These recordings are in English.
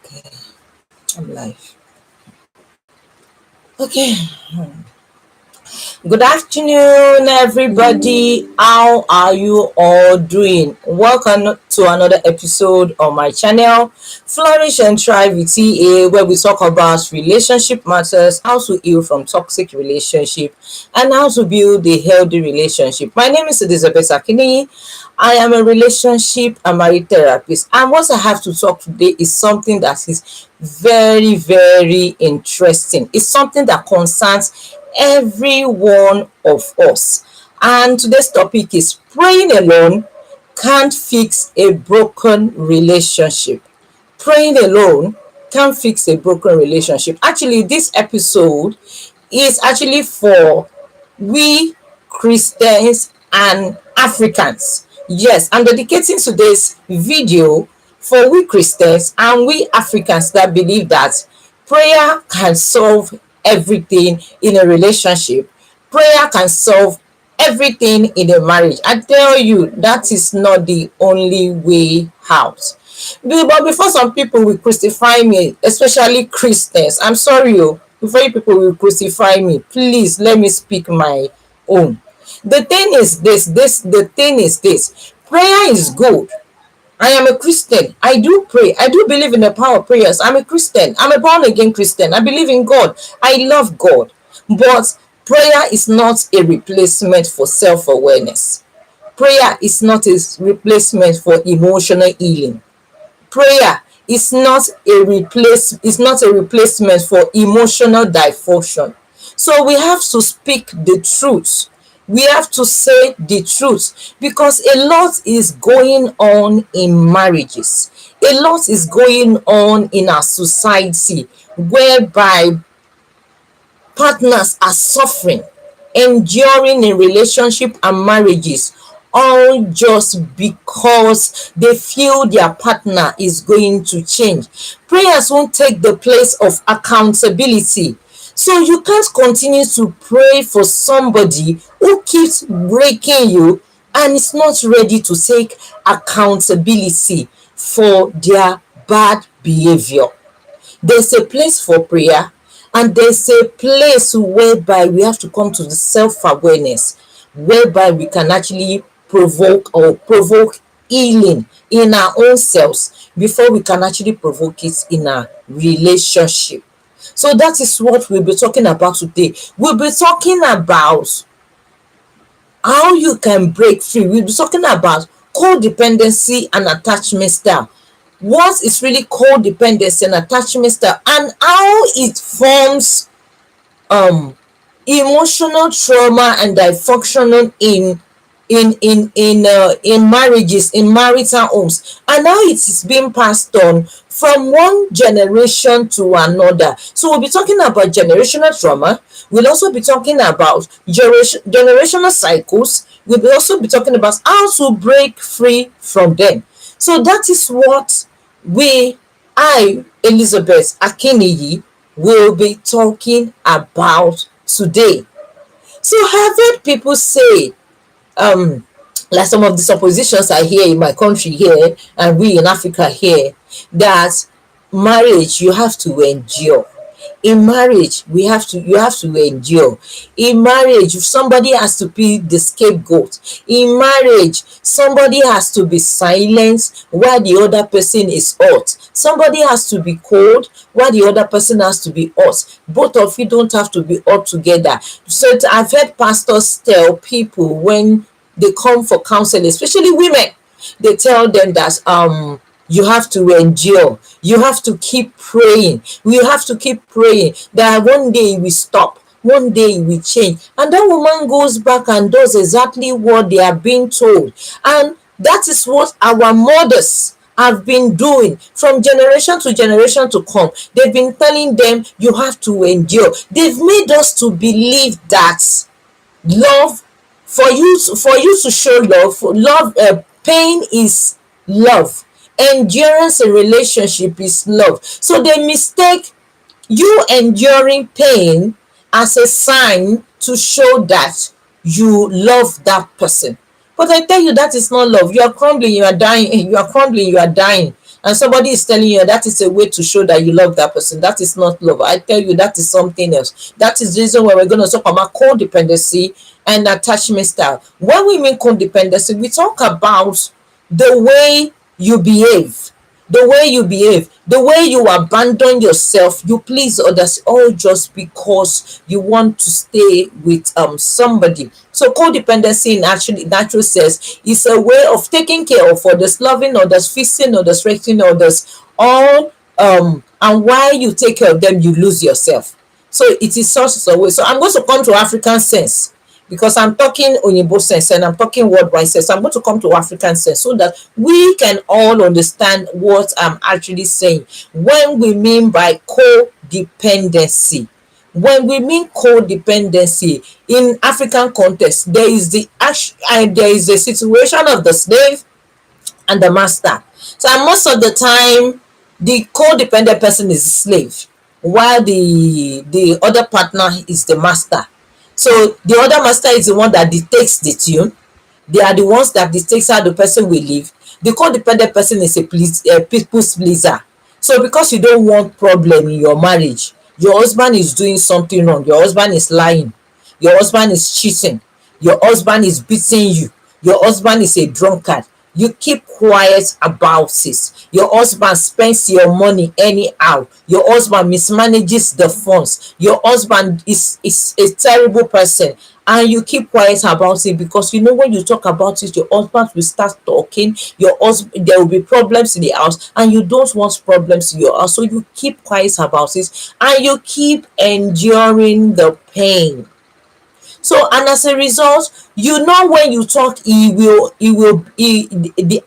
Okay, I'm live. Okay. Good afternoon, everybody. How are you all doing? Welcome to another episode on my channel, Flourish and Thrive with TA, where we talk about relationship matters, how to heal from toxic relationship, and how to build a healthy relationship. My name is Elizabeth Akini. I am a relationship and marriage therapist, and what I have to talk today is something that is very, very interesting. It's something that concerns every one of us. And today's topic is praying alone can't fix a broken relationship. Praying alone can't fix a broken relationship. Actually, this episode is actually for we Christians and Africans. Yes, I'm dedicating today's video for we Christians and we Africans that believe that prayer can solve everything in a relationship. Prayer can solve everything in a marriage. I tell you, that is not the only way out. But before some people will crucify me, especially Christians, I'm sorry, before you people will crucify me, please let me speak my own. The thing is this. Prayer is good. I am a Christian. I do pray. I do believe in the power of prayers. I'm a Christian. I'm a born again Christian. I believe in God. I love God. But prayer is not a replacement for self-awareness. Prayer is not a replacement for emotional healing. Prayer is not a replacement for emotional diffusion. So we have to speak the truth. We have to say the truth, because a lot is going on in marriages. A lot is going on in our society, whereby partners are suffering, enduring in relationship and marriages, all just because they feel their partner is going to change. Prayers won't take the place of accountability. So you can't continue to pray for somebody who keeps breaking you and is not ready to take accountability for their bad behavior. There's a place for prayer, and there's a place whereby we have to come to the self-awareness, whereby we can actually provoke healing in our own selves before we can actually provoke it in our relationship. So that is what we'll be talking about today. We'll be talking about how you can break free. We'll be talking about codependency and attachment style. What is really codependency and attachment style, and how it forms emotional trauma and dysfunction in marriages, in marital homes, and how it is being passed on from one generation to another. So we'll be talking about generational trauma. We'll also be talking about generational cycles. We'll also be talking about how to break free from them. So that is what Elizabeth Akiniyi, will be talking about today. So I've heard people say, like some of the suppositions I hear in my country here, and we in Africa here, that marriage you have to endure. In marriage, you have to endure. In marriage, somebody has to be the scapegoat. In marriage, somebody has to be silent while the other person is hot. Somebody has to be cold while the other person has to be hot. Both of you don't have to be hot together. So I've heard pastors tell people when they come for counseling, especially women, they tell them that you have to endure. You have to keep praying. We have to keep praying that one day we stop. One day we change. And that woman goes back and does exactly what they are being told. And that is what our mothers have been doing from generation to generation to come. They've been telling them you have to endure. They've made us to believe that love, for you to show love, pain is love. Endurance in relationship is love. So they mistake you enduring pain as a sign to show that you love that person. But I tell you, that is not love. You are crumbling, you are dying. You are crumbling, you are dying. and somebody is telling you that is a way to show that you love that person. That is not love. I tell you, that is something else. That is the reason why we're going to talk about codependency and attachment style. When we mean codependency, we talk about the way you behave, the way you abandon yourself, you please others, all just because you want to stay with somebody. So codependency in actually natural sense is a way of taking care of others, loving others, fixing others, respecting others, all and while you take care of them, you lose yourself. So it is such a way. So I'm going to come to African sense, because I'm talking Oyinbo sense and I'm talking worldwide sense. So I'm going to come to African sense so that we can all understand what I'm actually saying when we mean by codependency. When we mean codependency in African context, there is the situation of the slave and the master. So most of the time, the codependent person is a slave, while the other partner is the master. So the other master is the one that dictates the tune. They are the ones that dictates how the person will live. The codependent person is a people's pleaser. So because you don't want problem in your marriage, your husband is doing something wrong, your husband is lying, your husband is cheating, your husband is beating you, your husband is a drunkard, you keep quiet about it. Your husband spends your money anyhow, your husband mismanages the funds, your husband is a terrible person, and you keep quiet about it, because you know when you talk about it, your husband will start talking, your husband, there will be problems in the house, and you don't want problems in your house, so you keep quiet about it and you keep enduring the pain. So, and as a result, you know when you talk, the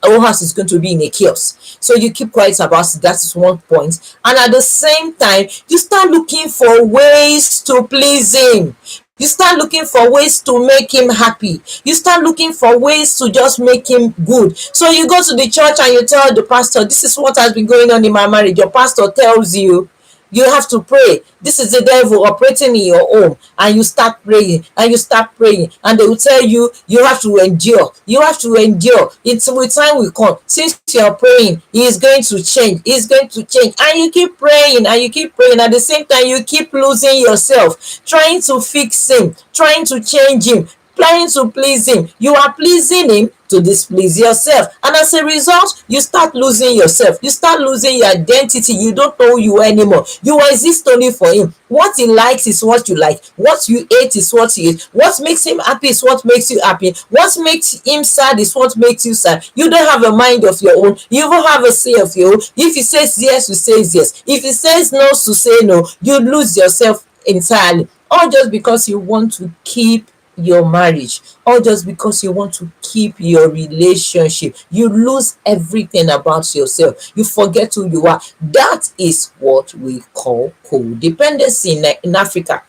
whole house is going to be in a chaos. So you keep quiet about it. That is one point. And at the same time, you start looking for ways to please him. You start looking for ways to make him happy. You start looking for ways to just make him good. So you go to the church and you tell the pastor, this is what has been going on in my marriage. Your pastor tells you, you have to pray. This is the devil operating in your home, and you start praying and you start praying, and they will tell you, you have to endure, you have to endure. It's with time will come. Since you're praying, he is going to change, he's going to change, and you keep praying and you keep praying. At the same time, you keep losing yourself, trying to fix him, trying to change him, trying to please him. You are pleasing him to displease yourself, and as a result, you start losing yourself, you start losing your identity. You don't know you anymore. You exist only for him. What he likes is what you like, what you hate is what he hates, what makes him happy is what makes you happy, what makes him sad is what makes you sad. You don't have a mind of your own, you don't have a say of your own. If he says yes, you say yes. If he says no, to say no. You lose yourself entirely, all just because you want to keep your marriage, or just because you want to keep your relationship. You lose everything about yourself, you forget who you are. That is what we call codependency in Africa.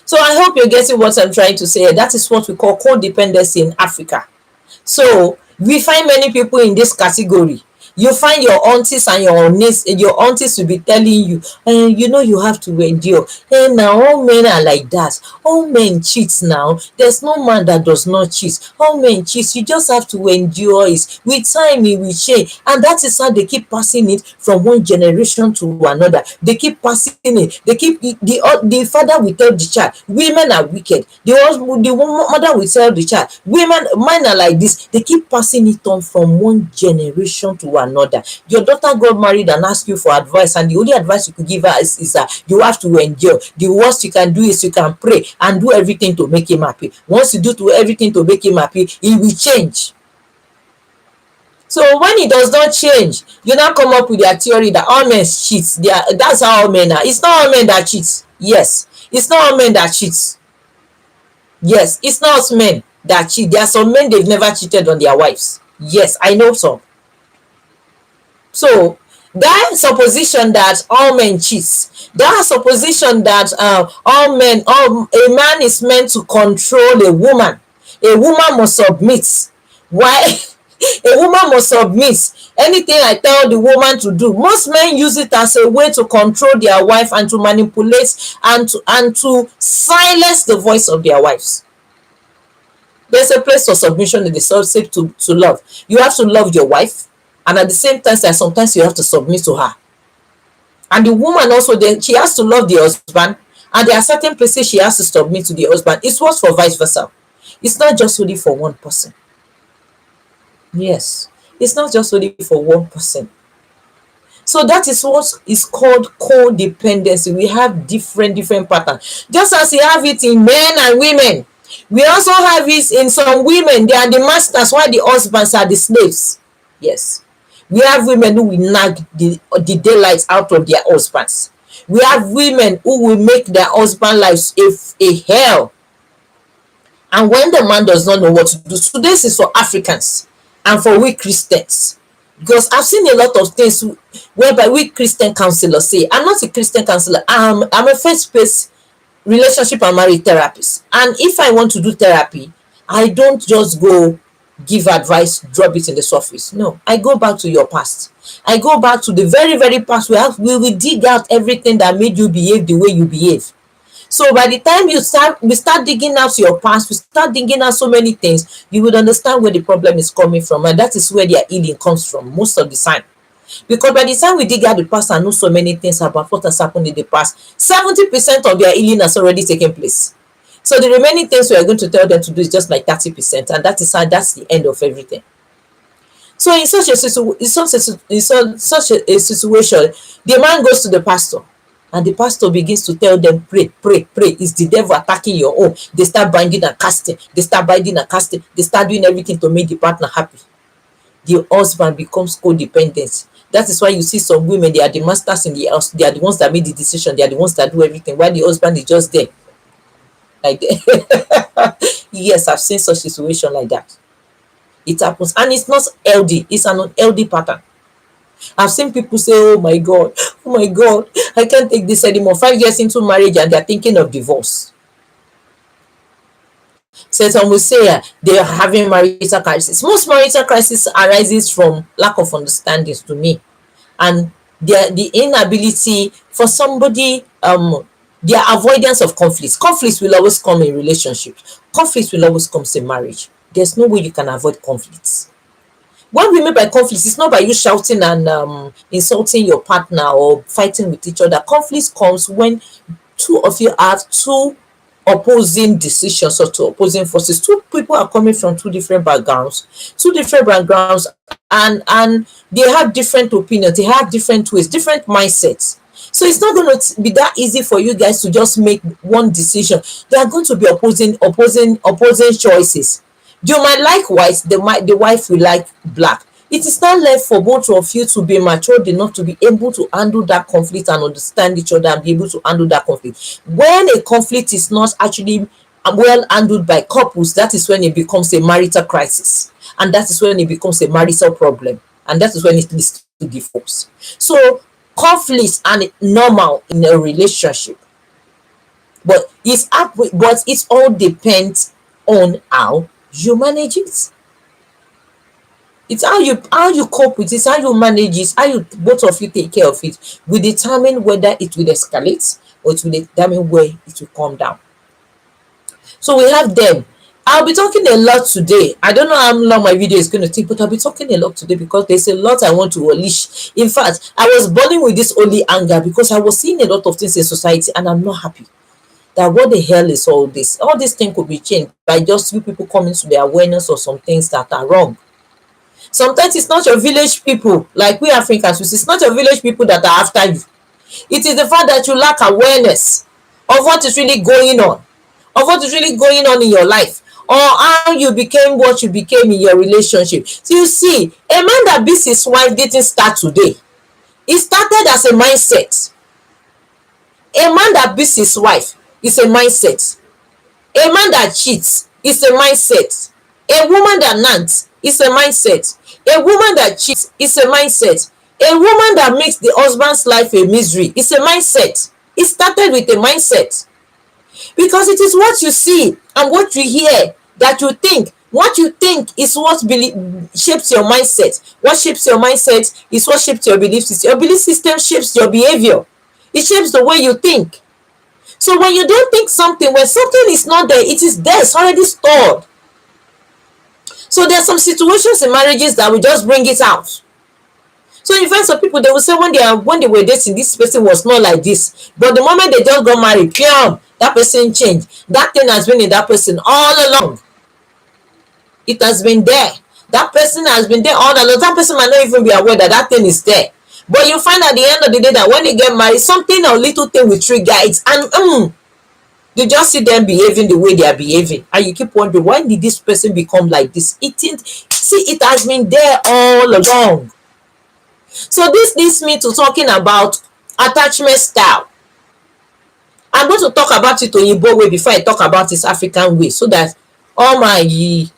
So I hope you're getting what I'm trying to say. That is what we call codependency in Africa. So we find many people in this category. You find your aunties and your aunties will be telling you, you know, you have to endure. Now all men are like that. All men cheat now. There's no man that does not cheat. All men cheat. You just have to endure it. With time, it will change. And that is how they keep passing it from one generation to another. They keep passing it. They keep the father will tell the child, women are wicked. The mother will tell the child, men are like this. They keep passing it on from one generation to another. Your daughter got married and asked you for advice, and the only advice you could give her is that you have to endure. The worst you can do is you can pray and do everything to make him happy. Once you do everything to make him happy, he will change. So when he does not change, you now come up with your theory that all men cheat. That's how all men are. It's not all men that cheat. Yes, it's not all men that cheat. Yes, it's not men that cheat. There are some men, they've never cheated on their wives. Yes, I know some. So that supposition that all men cheat, that supposition that a man is meant to control a woman must submit. Why? A woman must submit. Anything I tell the woman to do, most men use it as a way to control their wife and to manipulate and to silence the voice of their wives. There's a place for submission in the subject to love. You have to love your wife. And at the same time, sometimes you have to submit to her. And the woman also, then she has to love the husband, and there are certain places she has to submit to the husband. It works for vice versa. It's not just only for one person. Yes, it's not just only for one person. So that is what is called codependency. We have different patterns. Just as we have it in men and women, we also have it in some women. They are the masters while the husbands are the slaves. Yes. We have women who will nag the daylights out of their husbands. We have women who will make their husband lives a hell. And when the man does not know what to do, so this is for Africans and for we Christians. Because I've seen a lot of things whereby we Christian counselors say, I'm not a Christian counselor, I'm a first-based relationship and marriage therapist. And if I want to do therapy, I don't just go give advice, drop it in the surface. No, I go back to your past. I go back to the very past. We will dig out everything that made you behave the way you behave. So by the time we start digging out your past, we start digging out so many things, you would understand where the problem is coming from, and that is where their healing comes from most of the time. Because by the time we dig out the past and know so many things about what has happened in the past, 70% of their healing has already taken place. So the remaining things we are going to tell them to do is just like 30%, and that's the end of everything. So in such a situation, the man goes to the pastor, and the pastor begins to tell them, pray. It's the devil attacking your home. They start binding and casting. They start doing everything to make the partner happy. The husband becomes codependent. That is why you see some women, they are the masters in the house. They are the ones that make the decision. They are the ones that do everything, while the husband is just there. Like yes, I've seen such situation like that. It happens, and it's not healthy. It's an unhealthy pattern. I've seen people say, oh my god, I can't take this anymore. 5 years into marriage and they're thinking of divorce. So some will say they are having marital crisis. Most marital crisis arises from lack of understanding to me, and the inability for somebody, their avoidance of conflicts. Conflicts will always come in relationships. Conflicts will always come in marriage. There's no way you can avoid conflicts. What we mean by conflicts is not by you shouting and insulting your partner or fighting with each other. Conflicts comes when two of you have two opposing decisions or two opposing forces. Two people are coming from two different backgrounds, and they have different opinions, they have different ways, different mindsets. So it's not going to be that easy for you guys to just make one decision. There are going to be opposing choices. You might like white, the wife will like black. It is not left for both of you to be matured enough to be able to handle that conflict and understand each other and be able to handle that conflict. When a conflict is not actually well handled by couples, that is when it becomes a marital crisis, and that is when it becomes a marital problem, and that is when it leads to divorce. So conflicts are normal in a relationship, but it all depends on how you manage it. It's how you cope with it, how you manage it, how you both of you take care of it will determine whether it will escalate or it will determine where it will come down. So we have them. I'll be talking a lot today. I don't know how long my video is going to take, but I'll be talking a lot today because there's a lot I want to unleash. In fact, I was burning with this only anger because I was seeing a lot of things in society and I'm not happy. That what the hell is all this? All this thing could be changed by just you people coming to the awareness of some things that are wrong. Sometimes it's not your village people, like we Africans, it's not your village people that are after you. It is the fact that you lack awareness of what is really going on, in your life, or how you became what you became in your relationship. So you see, a man that beats his wife didn't start today. It started as a mindset. A man that beats his wife is a mindset. A man that cheats is a mindset. A woman that nags is a mindset. A woman that cheats is a mindset. A woman that makes the husband's life a misery is a mindset. It started with a mindset. Because it is what you see and what you hear that you think. What you think is what shapes your mindset. What shapes your mindset is what shapes your belief system. Your belief system shapes your behavior. It shapes the way you think. So when you don't think something, when something is not there, it is there, it's already stored. So there are some situations in marriages that will just bring it out. So you find some people, they will say when they were dating, this person was not like this, but the moment they just got married, that person changed. That thing has been in that person all along. It has been there. That person has been there all along. That person might not even be aware that that thing is there. But you find at the end of the day that when they get married, something or little thing will trigger it, and you just see them behaving the way they are behaving, and you keep wondering, why did this person become like this? It has been there all along. So this leads me to talking about attachment style. I'm going to talk about it Oyinbo way before I talk about its African way, so that all my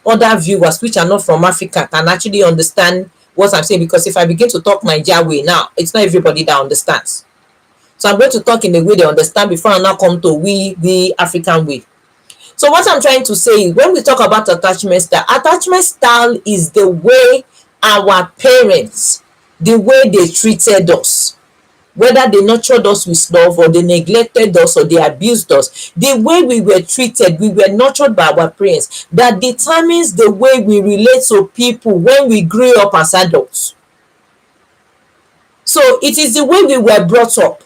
other viewers which are not from Africa can actually understand what I'm saying. Because if I begin to talk Naija way now, it's not everybody that understands. So I'm going to talk in a way they understand before I now come to the African way. So what I'm trying to say is, when we talk about attachment style is the way our parents, the way they treated us, whether they nurtured us with love or they neglected us or they abused us, the way we were treated, we were nurtured by our parents, that determines the way we relate to people when we grew up as adults. So it is the way we were brought up.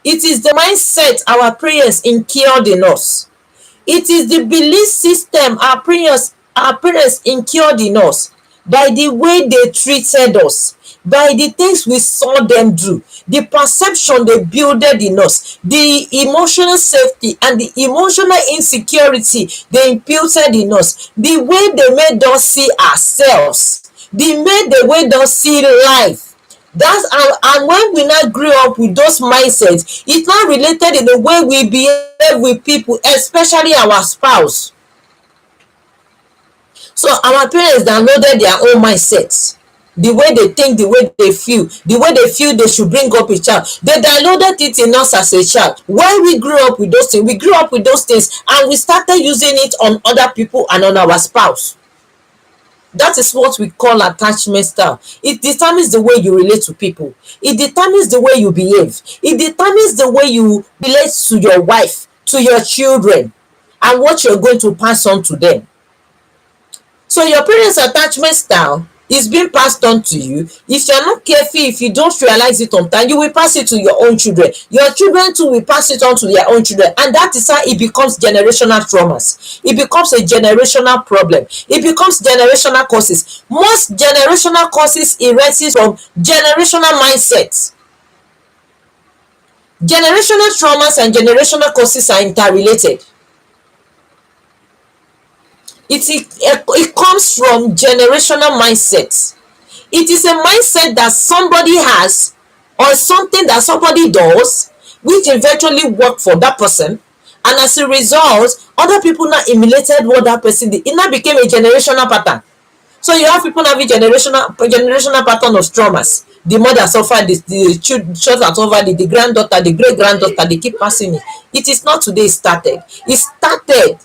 It is the mindset our parents instilled in us. It is the belief system our parents instilled in us, by the way they treated us, by the things we saw them do, the perception they builded in us, the emotional safety and the emotional insecurity they imputed in us, the way they made us see ourselves, the way they see life. That's and when we now grew up with those mindsets, it's not related in the way we behave with people, especially our spouse. So our parents downloaded their own mindsets, the way they think, the way they feel they should bring up a child. They downloaded it in us as a child. When we grew up with those things, and we started using it on other people and on our spouse. That is what we call attachment style. It determines the way you relate to people. It determines the way you behave. It determines the way you relate to your wife, to your children, and what you're going to pass on to them. So your parents' attachment style is being passed on to you. If you're not careful, if you don't realize it on time, you will pass it to your own children. Your children too will pass it on to their own children, and that is how it becomes generational traumas. It becomes a generational problem. It becomes generational causes. Most generational causes arises from generational mindsets. Generational traumas and generational causes are interrelated. It comes from generational mindsets. It is a mindset that somebody has, or something that somebody does, which eventually worked for that person, and as a result, other people now emulated what that person did. It now became a generational pattern. So you have people having generational pattern of traumas. The mother suffered this, the children suffered it, the granddaughter, the great granddaughter, they keep passing it. It is not today it started. It started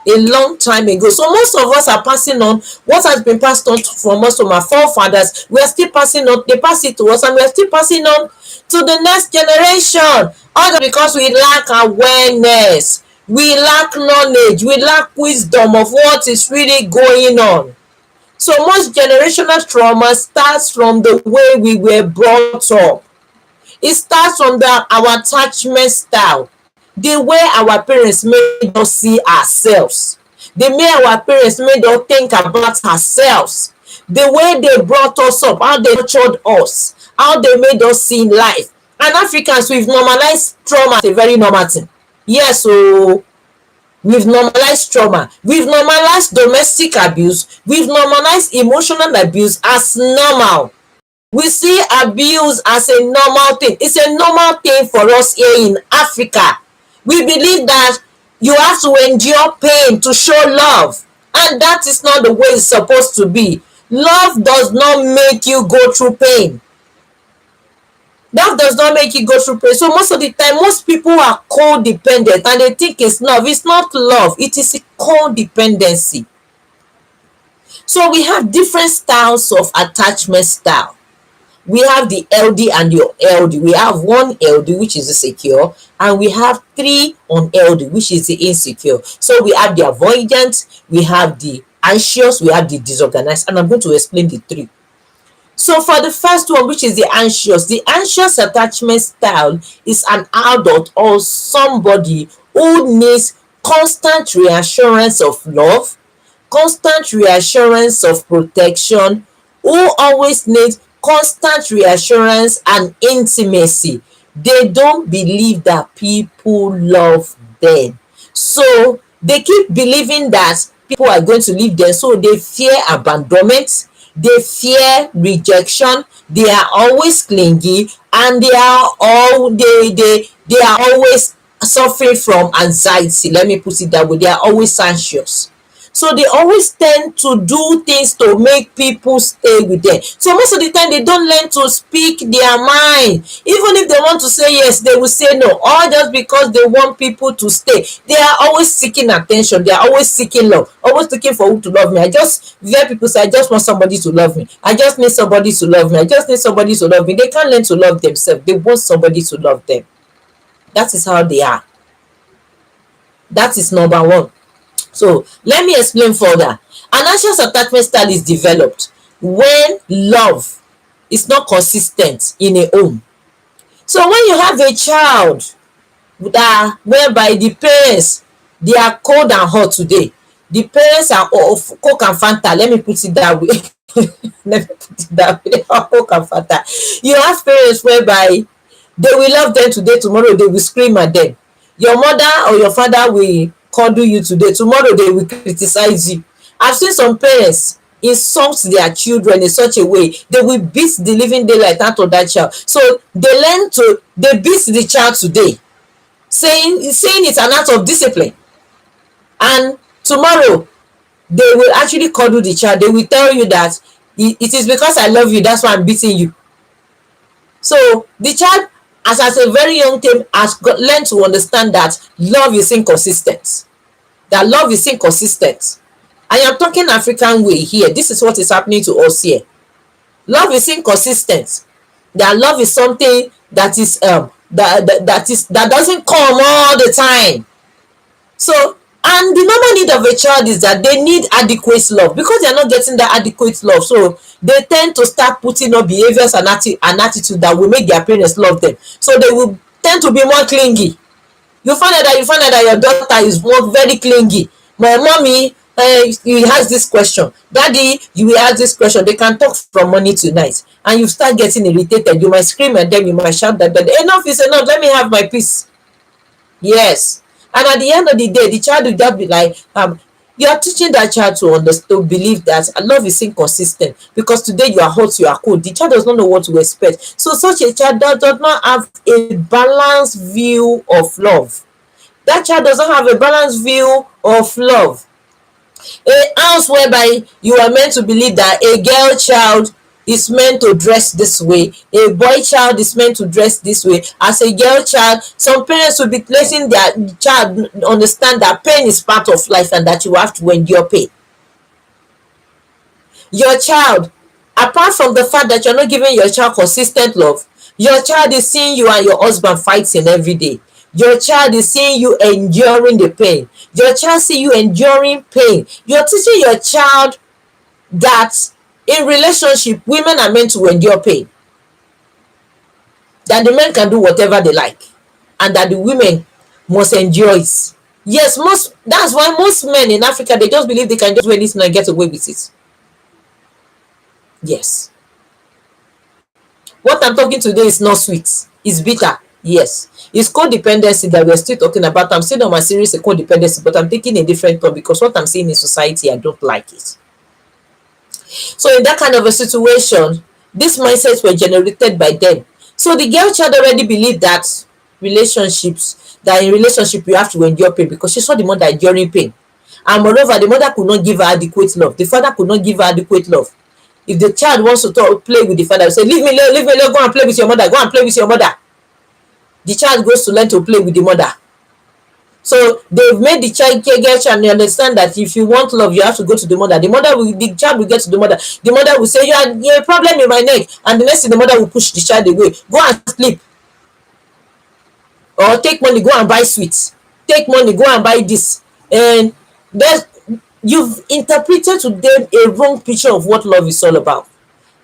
a long time ago. So most of us are passing on what has been passed on from us, from our forefathers. We are still passing on. They pass it to us, and we are still passing on to the next generation. All because we lack awareness, we lack knowledge, we lack wisdom of what is really going on. So most generational trauma starts from the way we were brought up. It starts from our attachment style, the way our parents made us see ourselves, the way our parents made us think about ourselves, the way they brought us up, how they nurtured us, how they made us see life. And Africans, we've normalized trauma as a very normal thing. Yes, so we've normalized trauma. We've normalized domestic abuse. We've normalized emotional abuse as normal. We see abuse as a normal thing. It's a normal thing for us here in Africa. We believe that you have to endure pain to show love, and that is not the way it's supposed to be. Love does not make you go through pain. Love does not make you go through pain. So most of the time, most people are codependent and they think it's love. It's not love. It is a codependency. So we have different styles of attachment style. We have the LD and your LD. We have one LD, which is the secure, and we have 3 on LD, which is the insecure. So we have the avoidant, we have the anxious, we have the disorganized, and I'm going to explain the 3. So for the first one, which is the anxious attachment style is an adult or somebody who needs constant reassurance of love, constant reassurance of protection, who always needs constant reassurance and intimacy. They don't believe that people love them. So they keep believing that people are going to leave them. So they fear abandonment, they fear rejection, they are always clingy, and they are always suffering from anxiety. Let me put it that way. They are always anxious. So they always tend to do things to make people stay with them. So most of the time they don't learn to speak their mind. Even if they want to say yes, they will say no, all just because they want people to stay. They are always seeking attention, they are always seeking love, always looking for who to love me. I just hear people say, I just want somebody to love me, I just need somebody to love me, I just need somebody to love me. They can't learn to love themselves, they want somebody to love them. That is how they are. That is number one. So let me explain further. An anxious attachment style is developed when love is not consistent in a home. So when you have a child that whereby the parents, they are cold and hot today, the parents are of Coke and Fanta, let me put it that way. Let me put it that way. Coke and Fanta. You have parents whereby they will love them today, tomorrow they will scream at them. Your mother or your father will cuddle you today, tomorrow they will criticize you. I've seen some parents insult their children in such a way they will beat the living daylight out of that child. So they beat the child today, saying it's an act of discipline, and tomorrow they will actually cuddle the child. They will tell you that it is because I love you, that's why I'm beating you. So the child, as a very young teen, has learned to understand that love is inconsistent. That love is inconsistent. I am talking African way here. This is what is happening to us here. Love is inconsistent. That love is something that is that doesn't come all the time. So, and the normal need of a child is that they need adequate love. Because they are not getting that adequate love, so they tend to start putting up behaviors and attitude that will make their parents love them. So they will tend to be more clingy. You find out that your daughter is more very clingy. My mommy, he has this question, daddy, you will ask this question. They can talk from morning to night, and you start getting irritated. You might scream at them, you might shout at them. Enough is enough, let me have my peace. Yes. And at the end of the day, the child will just be like, you are teaching that child to understand, to believe that love is inconsistent, because today you are hot, you are cold. The child does not know what to expect. So such a child does not have a balanced view of love. That child does not have a balanced view of love. A house whereby you are meant to believe that a girl child is meant to dress this way, a boy child is meant to dress this way. As a girl child, some parents will be placing their child understand that pain is part of life and that you have to endure pain. Your child, apart from the fact that you're not giving your child consistent love, your child is seeing you and your husband fighting every day. Your child is seeing you enduring the pain. Your child see you enduring pain. You're teaching your child that in relationship, women are meant to endure pain. That the men can do whatever they like, and that the women must endure it. Yes, that's why most men in Africa, they just believe they can just do anything and get away with it. Yes. What I'm talking today is not sweet. It's bitter. Yes. It's codependency that we're still talking about. I'm still on my series of codependency, but I'm taking a different topic because what I'm seeing in society, I don't like it. So in that kind of a situation, these mindsets were generated by them. So the girl child already believed that in relationship you have to endure pain, because she saw the mother enduring pain. And moreover, the mother could not give her adequate love. The father could not give her adequate love. If the child wants to play with the father, say, leave me alone, go and play with your mother, go and play with your mother. The child goes to learn to play with the mother. So they've made the girl child understand that if you want love, you have to go to the mother. The child will get to the mother. The mother will say, you're a problem in my neck. And the next thing, the mother will push the child away. Go and sleep. Or take money, go and buy sweets. Take money, go and buy this. And you've interpreted to them a wrong picture of what love is all about.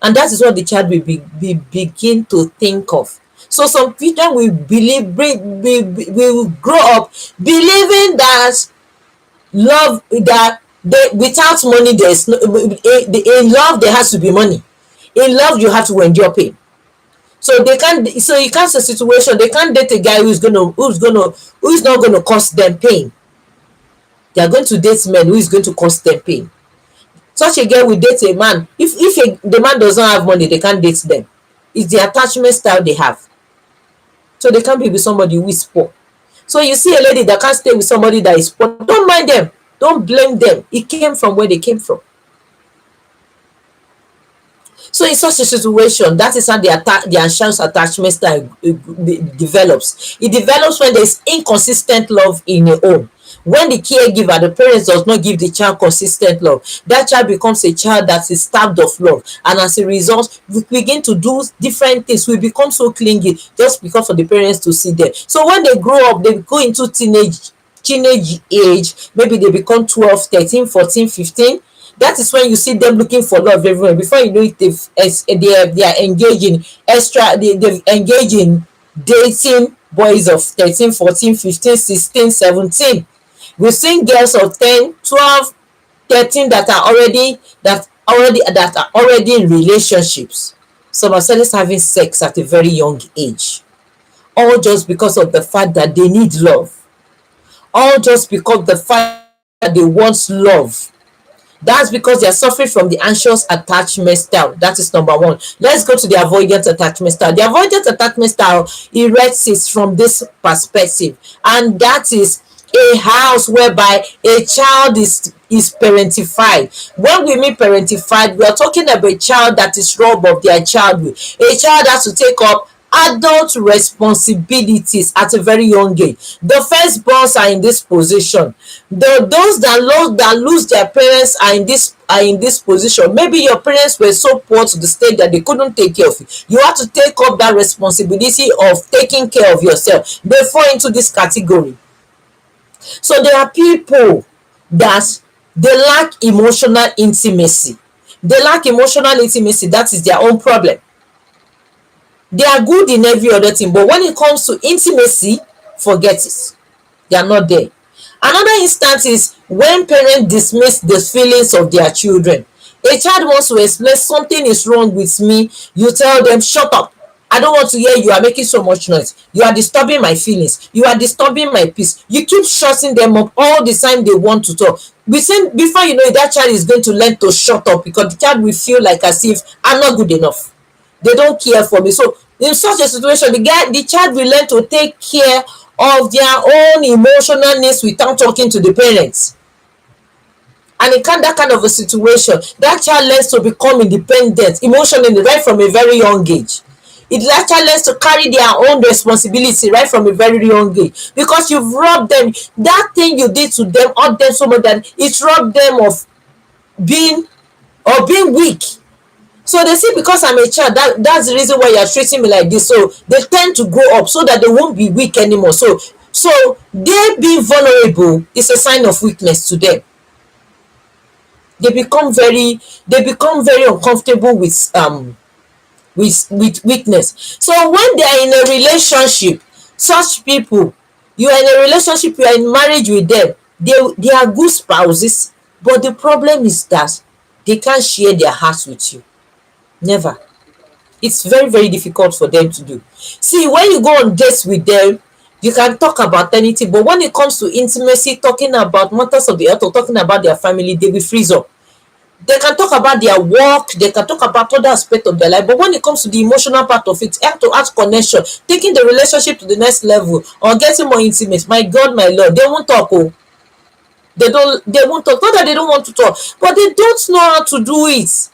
And that is what the child will begin to think of. So some children will believe, will grow up believing that love, that without money there is no, in love there has to be money. In love you have to endure pain. So they can't, so you can't, a situation, they can't date a guy who's not gonna cause them pain. They are going to date men who is going to cause them pain. Such a girl will date a man, if the man does not have money, they can't date them. It's the attachment style they have. So they can't be with somebody who is poor. So you see a lady that can't stay with somebody that is poor, don't mind them, don't blame them. It came from where they came from. So in such a situation, that is how the anxious attachment style develops. It develops when there is inconsistent love in a home. When the caregiver, the parents, does not give the child consistent love, that child becomes a child that is starved of love, and as a result we begin to do different things. We become so clingy just because for the parents to see them. So when they grow up, they go into teenage age, maybe they become 12, 13, 14, 15. That is when you see them looking for love everywhere. Before you know it, they are engaging they've engaged in dating boys of 13, 14, 15, 16, 17. We've seen girls of 10, 12, 13 that are already in relationships. Some are started having sex at a very young age, all just because of the fact that they need love, all just because the fact that they want love. That's because they are suffering from the anxious attachment style. That is number one. Let's go to the avoidant attachment style. The avoidant attachment style erects it from this perspective, and that is a house whereby a child is parentified. When we mean parentified, we are talking about a child that is robbed of their childhood. A child has to take up adult responsibilities at a very young age. The firstborns are in this position. Those that lose their parents are in this position. Maybe your parents were so poor to the state that they couldn't take care of you. You have to take up that responsibility of taking care of yourself. They fall into this category. So there are people that they lack emotional intimacy. They lack emotional intimacy. That is their own problem. They are good in every other thing, but when it comes to intimacy, forget it. They are not there. Another instance is when parents dismiss the feelings of their children. A child wants to explain something is wrong with me. You tell them, shut up. I don't want to hear you are making so much noise. You are disturbing my feelings. You are disturbing my peace. You keep shutting them up all the time they want to talk. Before you know it, that child is going to learn to shut up, because the child will feel like as if I'm not good enough. They don't care for me. So in such a situation, the child will learn to take care of their own emotional needs without talking to the parents. And in that kind of a situation, that child learns to become independent emotionally right from a very young age. That child learns to carry their own responsibility right from a very young age, because you've robbed them. That thing you did to them, hurt them so much that it robbed them of being weak. So they say, because I'm a child, that's the reason why you're treating me like this. So they tend to grow up so that they won't be weak anymore. So they being vulnerable is a sign of weakness to them. They become very uncomfortable with weakness. So when they are in a relationship, such people, you are in a relationship, you are in marriage with them, they are good spouses, but the problem is that they can't share their hearts with you. Never. It's very, very difficult for them to do. See, when you go on dates with them, you can talk about anything, but when it comes to intimacy, talking about matters of the earth or talking about their family, they will freeze up. They can talk about their work, they can talk about other aspects of their life, but when it comes to the emotional part of it, have to add connection, taking the relationship to the next level or getting more intimate, my God, my Lord, they won't talk. They won't talk. Not that they don't want to talk, but they don't know how to do it.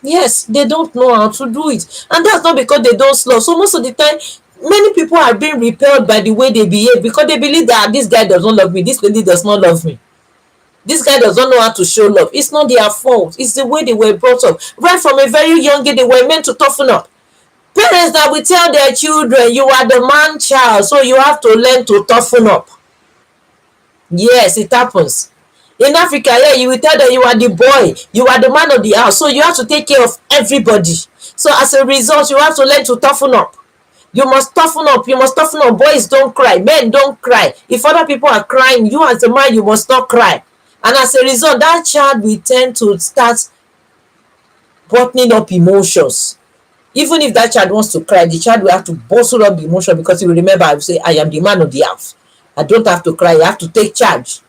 Yes, they don't know how to do it, and that's not because they don't love. So most of the time, many people are being repelled by the way they behave, because they believe that this guy does not love me, this lady does not love me, this guy does not know how to show love. It's not their fault. It's the way they were brought up. Right from a very young age, they were meant to toughen up. Parents that will tell their children, you are the man child, so you have to learn to toughen up. Yes, it happens. In Africa, yeah, you will tell them you are the boy, you are the man of the house, so you have to take care of everybody. So as a result, you have to learn to toughen up. You must toughen up. You must toughen up. Boys don't cry. Men don't cry. If other people are crying, you as a man, you must not cry. And as a result, that child will tend to start bottling up emotions. Even if that child wants to cry, the child will have to bottle up the emotion, because he will remember, I will say, I am the man of the house. I don't have to cry. I have to take charge.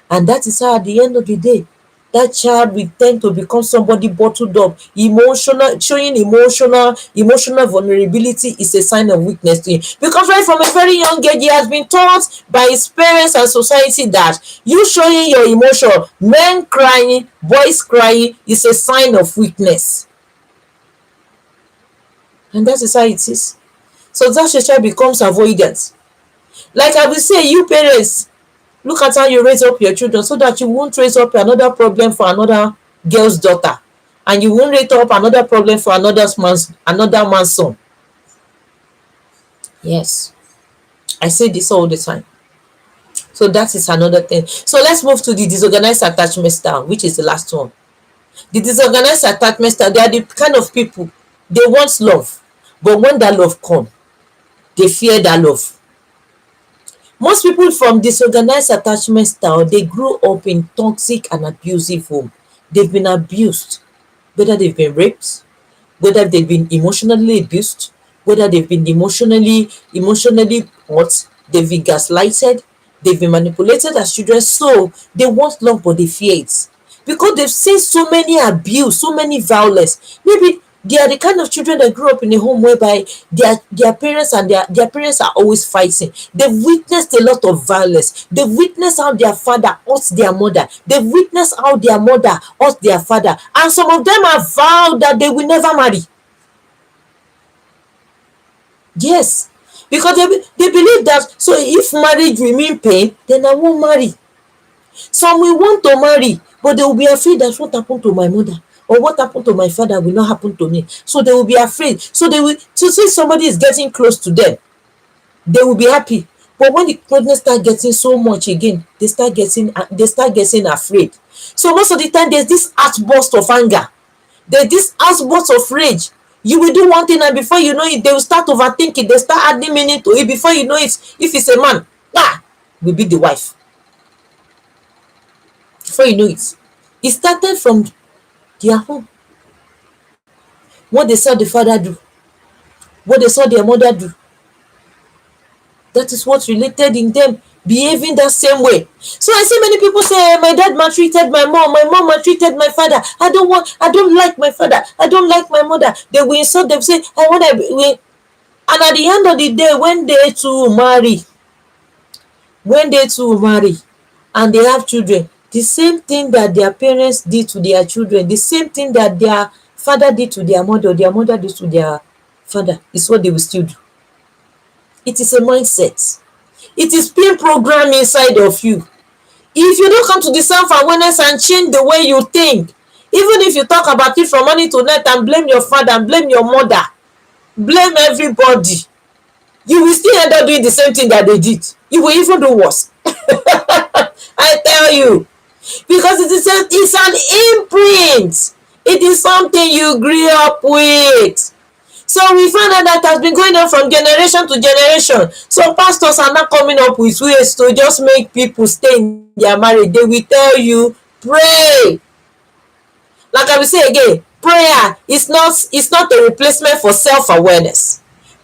And that is how, at the end of the day, that child will tend to become somebody bottled up. Showing emotional vulnerability is a sign of weakness to him, because right from a very young age, he has been taught by his parents and society that you showing your emotion, men crying, boys crying, is a sign of weakness. And that is how it is. So that child becomes avoidant. Like I will say, you parents, look at how you raise up your children, so that you won't raise up another problem for another girl's daughter, and you won't raise up another problem for another man's son. Yes, I say this all the time. So that is another thing. So let's move to the disorganized attachment style, which is the last one. The disorganized attachment style, they are the kind of people, they want love, but when that love comes, they fear that love. Most people from disorganized attachment style, they grew up in toxic and abusive home. They've been abused, whether they've been raped, whether they've been emotionally abused, whether they've been emotionally hurt, they've been gaslighted, they've been manipulated as children. So they want love, but they fear it, because they've seen so many abuse, so many violence. Maybe they are the kind of children that grew up in a home whereby their parents and their parents are always fighting. They've witnessed a lot of violence. They've witnessed how their father hurts their mother. They've witnessed how their mother hurts their father. And some of them have vowed that they will never marry. Yes, because they believe that, so if marriage will mean pain, then I won't marry. Some will want to marry, but they will be afraid that what happened to my mother or what happened to my father will not happen to me. So they will be afraid. So they will, to see somebody is getting close to them, they will be happy. But when the closeness start getting so much again, they start getting afraid. So most of the time, there's this outburst of anger. There's this outburst of rage. You will do one thing, and before you know it, they will start overthinking. They start adding meaning to it. Before you know it, if it's a man, will be the wife. Before you know it, it started from their home. What they saw the father do, what they saw their mother do, that is what related in them behaving that same way. So I see many people say, my dad maltreated my mom maltreated my father, I don't like my father, I don't like my mother. They will insult them, say, I want to. And at the end of the day, when they two marry and they have children, the same thing that their parents did to their children, the same thing that their father did to their mother, or their mother did to their father, is what they will still do. It is a mindset. It is being programmed inside of you. If you don't come to the self-awareness and change the way you think, even if you talk about it from morning to night and blame your father and blame your mother, blame everybody, you will still end up doing the same thing that they did. You will even do worse. I tell you, because it's an imprint. It is something you grew up with. So we find out that has been going on from generation to generation. So pastors are not coming up with ways to just make people stay in their marriage. They will tell you, pray. Like I will say again, prayer is not a replacement for self-awareness.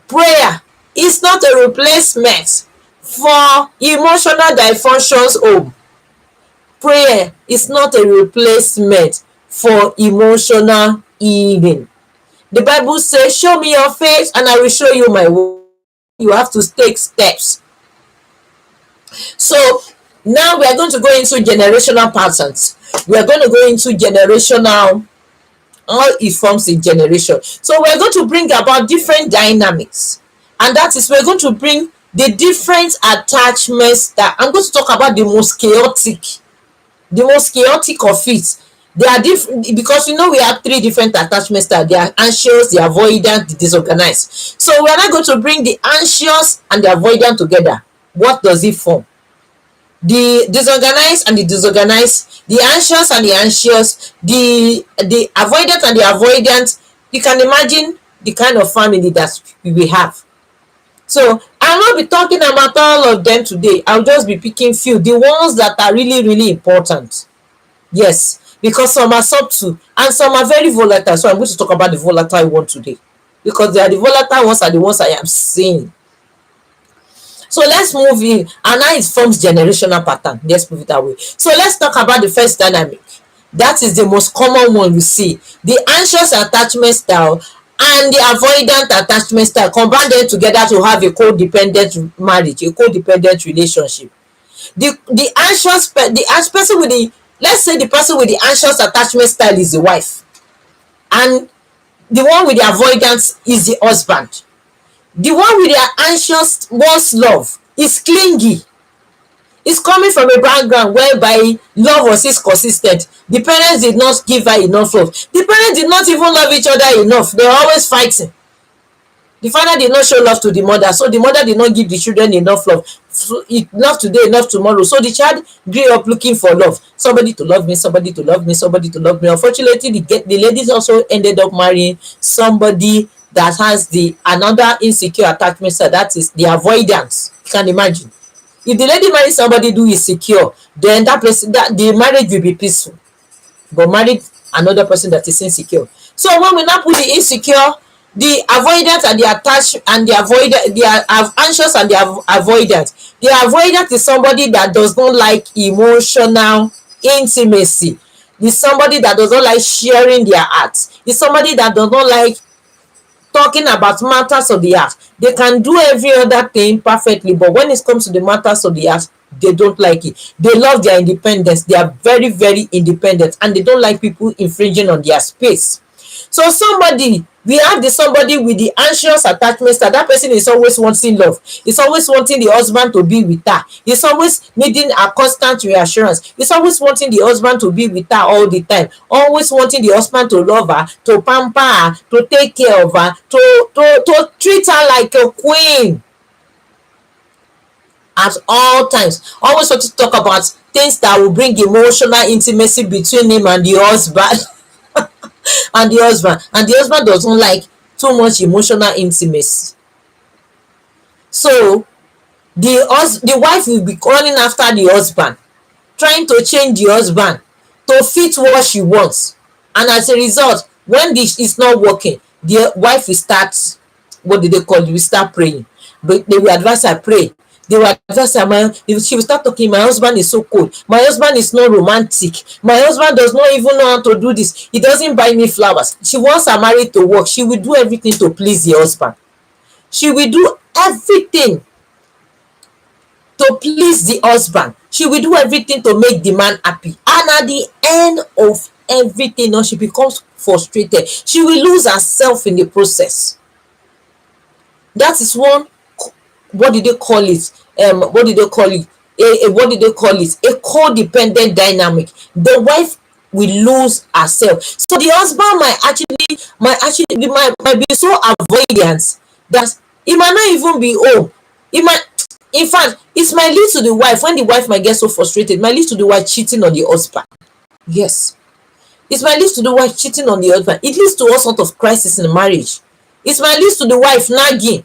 Prayer is not a replacement for emotional dysfunctions home. Prayer is not a replacement for emotional healing. The Bible says, show me your face and I will show you my way. You have to take steps. So now we are going to go into generational patterns. We are going to go into generational, how it forms in generation. So we're going to bring about different dynamics. And that is, we're going to bring the different attachments that I'm going to talk about, the most chaotic of it. They are different because we have 3 different attachment styles. They are anxious, the avoidant, the disorganized. So we are not going to bring the anxious and the avoidant together. What does it form? the disorganized and the disorganized, the anxious and the anxious, the avoidant and the avoidant. You can imagine the kind of family that we will have. So I'll not be talking about all of them today. I'll just be picking few, the ones that are really, really important. Yes, because some are subtle and some are very volatile. So I'm going to talk about the volatile one today, because they are the volatile ones, are the ones I am seeing. So let's move in, and now it forms generational pattern. Let's move it that way. So let's talk about the first dynamic. That is the most common one we see: the anxious attachment style and the avoidant attachment style. Combine them together to have a codependent marriage, a codependent relationship. The anxious person with the, let's say the person with the anxious attachment style is the wife, and the one with the avoidance is the husband. The one with the anxious wants love, is clingy, is coming from a background whereby love was inconsistent. The parents did not give her enough love. The parents did not even love each other enough. They were always fighting. The father did not show love to the mother, so the mother did not give the children enough love. So enough today, enough tomorrow. So the child grew up looking for love. Somebody to love me, somebody to love me, somebody to love me. Unfortunately, the ladies also ended up marrying somebody that has the another insecure attachment style, that is the avoidance. You can imagine. If the lady marries somebody who is secure, then that person, that the marriage will be peaceful. But married another person that is insecure. So when we now put the insecure, the avoidant and the attached and the avoidant, the anxious and the avoidant. The avoidant is somebody that does not like emotional intimacy. Is somebody that does not like sharing their hearts. Is somebody that does not like talking about matters of the heart. They can do every other thing perfectly, but when it comes to the matters of the heart, they don't like it. They love their independence. They are very, very independent, and they don't like people infringing on their space. So somebody, we have somebody with the anxious attachment style. That person is always wanting love. He's always wanting the husband to be with her. He's always needing a constant reassurance. He's always wanting the husband to be with her all the time. Always wanting the husband to love her, to pamper her, to take care of her, to treat her like a queen at all times. Always want to talk about things that will bring emotional intimacy between him and the husband. And the husband doesn't like too much emotional intimacy. So the wife will be running after the husband, trying to change the husband to fit what she wants. And as a result, when this is not working, the wife will start, what do they call it, will start praying. But they will advise her, pray. They will advise her, she will start talking, my husband is so cold, my husband is not romantic, my husband does not even know how to do this, he doesn't buy me flowers. She wants her marriage to work. She will do everything to please the husband. She will do everything to please the husband. She will do everything to make the man happy. And at the end of everything, now she becomes frustrated. She will lose herself in the process. That is one, what did they call it? What did they call it? A codependent dynamic. The wife will lose herself. So the husband might be so avoidant that he might not even be home. In fact, it might lead to the wife, when the wife might get so frustrated, might lead to the wife cheating on the husband. Yes. It might lead to the wife cheating on the husband. It leads to all sort of crisis in the marriage. It might lead to the wife nagging.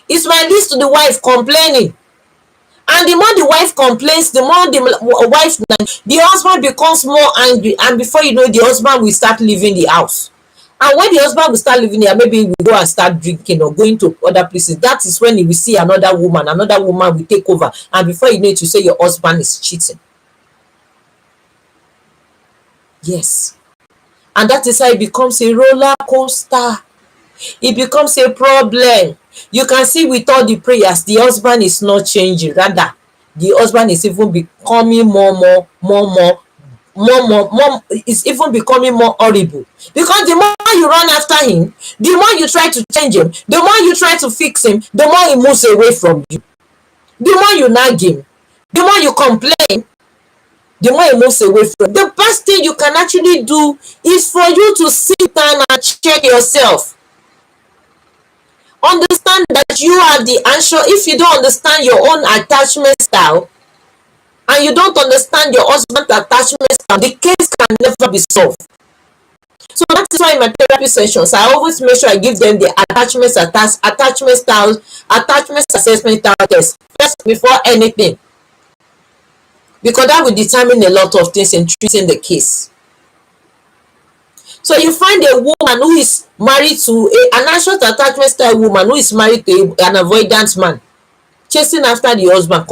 It might lead to the wife complaining. And the more the wife complains, the more the wife, the husband becomes more angry. And before you know, the husband will start leaving the house. And when the husband will start living there, maybe he will go and start drinking or going to other places. That is when he will see another woman will take over. And before you know it, you say your husband is cheating. Yes. And that is how it becomes a roller coaster. It becomes a problem. You can see with all the prayers, the husband is not changing. Rather, the husband is even becoming more, it's even becoming more horrible. Because the more you run after him, the more you try to change him, the more you try to fix him, the more he moves away from you. The more you nag him, the more you complain, the more he moves away from you. The best thing you can actually do is for you to sit down and check yourself. Understand that you are the answer. If you don't understand your own attachment style, and you don't understand your husband's attachment style, the case can never be solved. So that is why in my therapy sessions, I always make sure I give them the attachment styles, attachment assessment style test first before anything, because that will determine a lot of things in treating the case. So you find a woman who is married to an anxious attachment style woman who is married to an avoidant man, chasing after the husband,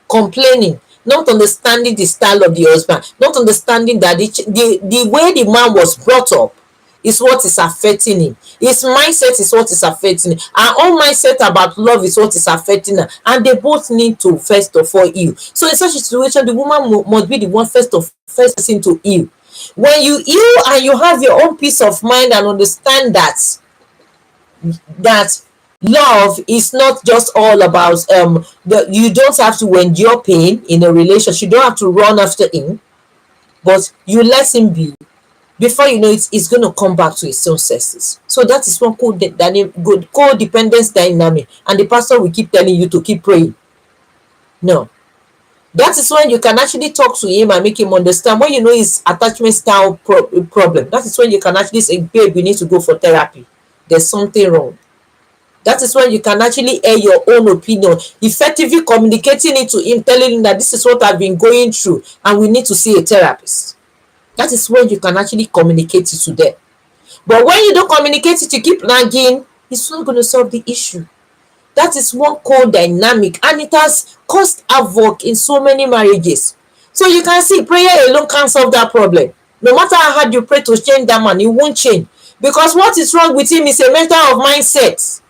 complaining, not understanding the style of the husband, not understanding that the way the man was brought up is what is affecting him. His mindset is what is affecting him. Our own mindset about love is what is affecting her. And they both need to first of all heal. So in such a situation, the woman must be the one first person to heal. When you heal and you have your own peace of mind and understand that love is not just all about you don't have to endure pain in a relationship, you don't have to run after him, but you let him be. Before you know it, it's going to come back to its own senses. So that is one codependence dynamic, and the pastor will keep telling you to keep praying. No, that is when you can actually talk to him and make him understand. When you know his attachment style problem, that is when you can actually say, babe, you need to go for therapy, there's something wrong. That is when you can actually air your own opinion, effectively communicating it to him, telling him that this is what I've been going through and we need to see a therapist. That is when you can actually communicate it to them. But when you don't communicate it, you keep nagging, it's not going to solve the issue. That is one core dynamic, and it has caused havoc in so many marriages. So you can see prayer alone can't solve that problem. No matter how hard you pray to change that man, he won't change, because what is wrong with him is a matter of mindset.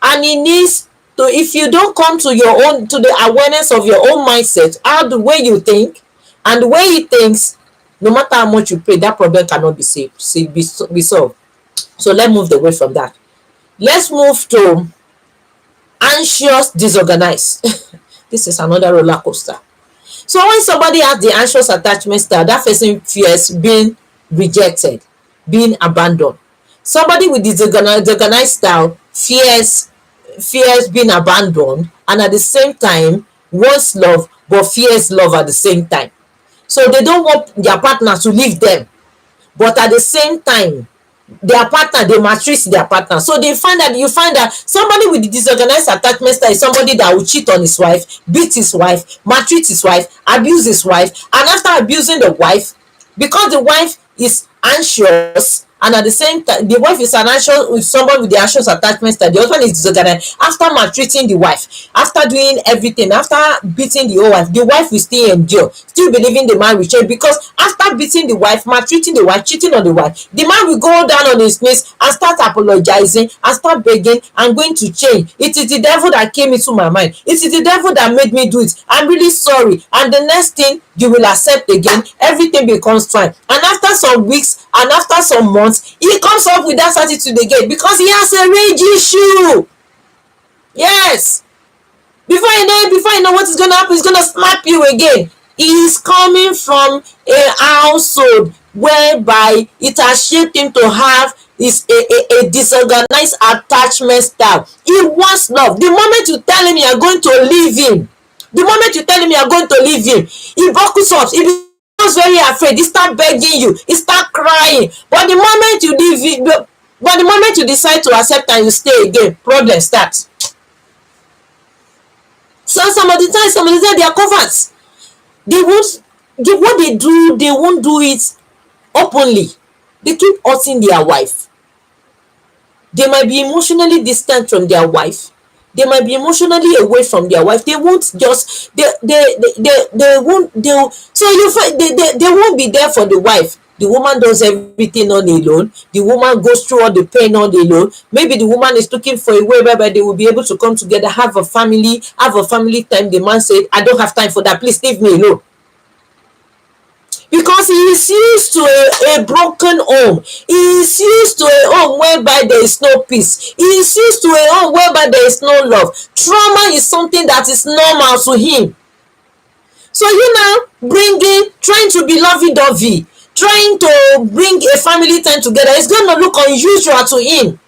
And he needs to, if you don't come to your own, to the awareness of your own mindset, how the way you think and the way he thinks, no matter how much you pray, that problem cannot be solved. So let's move away from that. Let's move to anxious disorganized. This is another roller coaster. So when somebody has the anxious attachment style, that person fears being rejected, being abandoned. Somebody with the disorganized style fears being abandoned, and at the same time wants love but fears love at the same time. So they don't want their partner to leave them, but at the same time their partner, they maltreat their partner. So you find that somebody with the disorganized attachment style is somebody that will cheat on his wife, beat his wife, maltreat his wife, abuse his wife, and after abusing the wife, because the wife is anxious, and at the same time the wife is anxious with somebody with the anxious attachment style, the husband is disorganized. After maltreating the wife, after doing everything, after beating the wife will still endure, still believing the man will change, because after beating the wife, maltreating the wife, cheating on the wife, the man will go down on his knees and start apologizing and start begging, I'm going to change, it is the devil that came into my mind, it is the devil that made me do it, I'm really sorry. And the next thing, you will accept again, everything becomes fine. And after some weeks and after some months, he comes up with that attitude again, because he has a rage issue. Yes, before you know what is going to happen, he's going to slap you again. He is coming from a household whereby it has shaped him to have a disorganized attachment style. He wants love. The moment you tell him you are going to leave him, he buckles up, he becomes very afraid, he start begging you, he start crying. But the moment you leave him, but the moment you decide to accept and you stay again, problem starts. So some of the time they are coverts. They won't, what they do, they won't do it openly. They keep hurting their wife. They might be emotionally distant from their wife, they might be emotionally away from their wife. They won't just they won't so you find they won't be there for the wife. The woman does everything on alone. The woman goes through all the pain on alone. Maybe the woman is looking for a way whereby they will be able to come together, have a family time. The man said, I don't have time for that, please leave me alone. Because he is used to a broken home. He is used to a home whereby there is no peace. He is used to a home whereby there is no love. Trauma is something that is normal to him. So you now trying to be lovey-dovey, trying to bring a family time together, it's going to look unusual to him.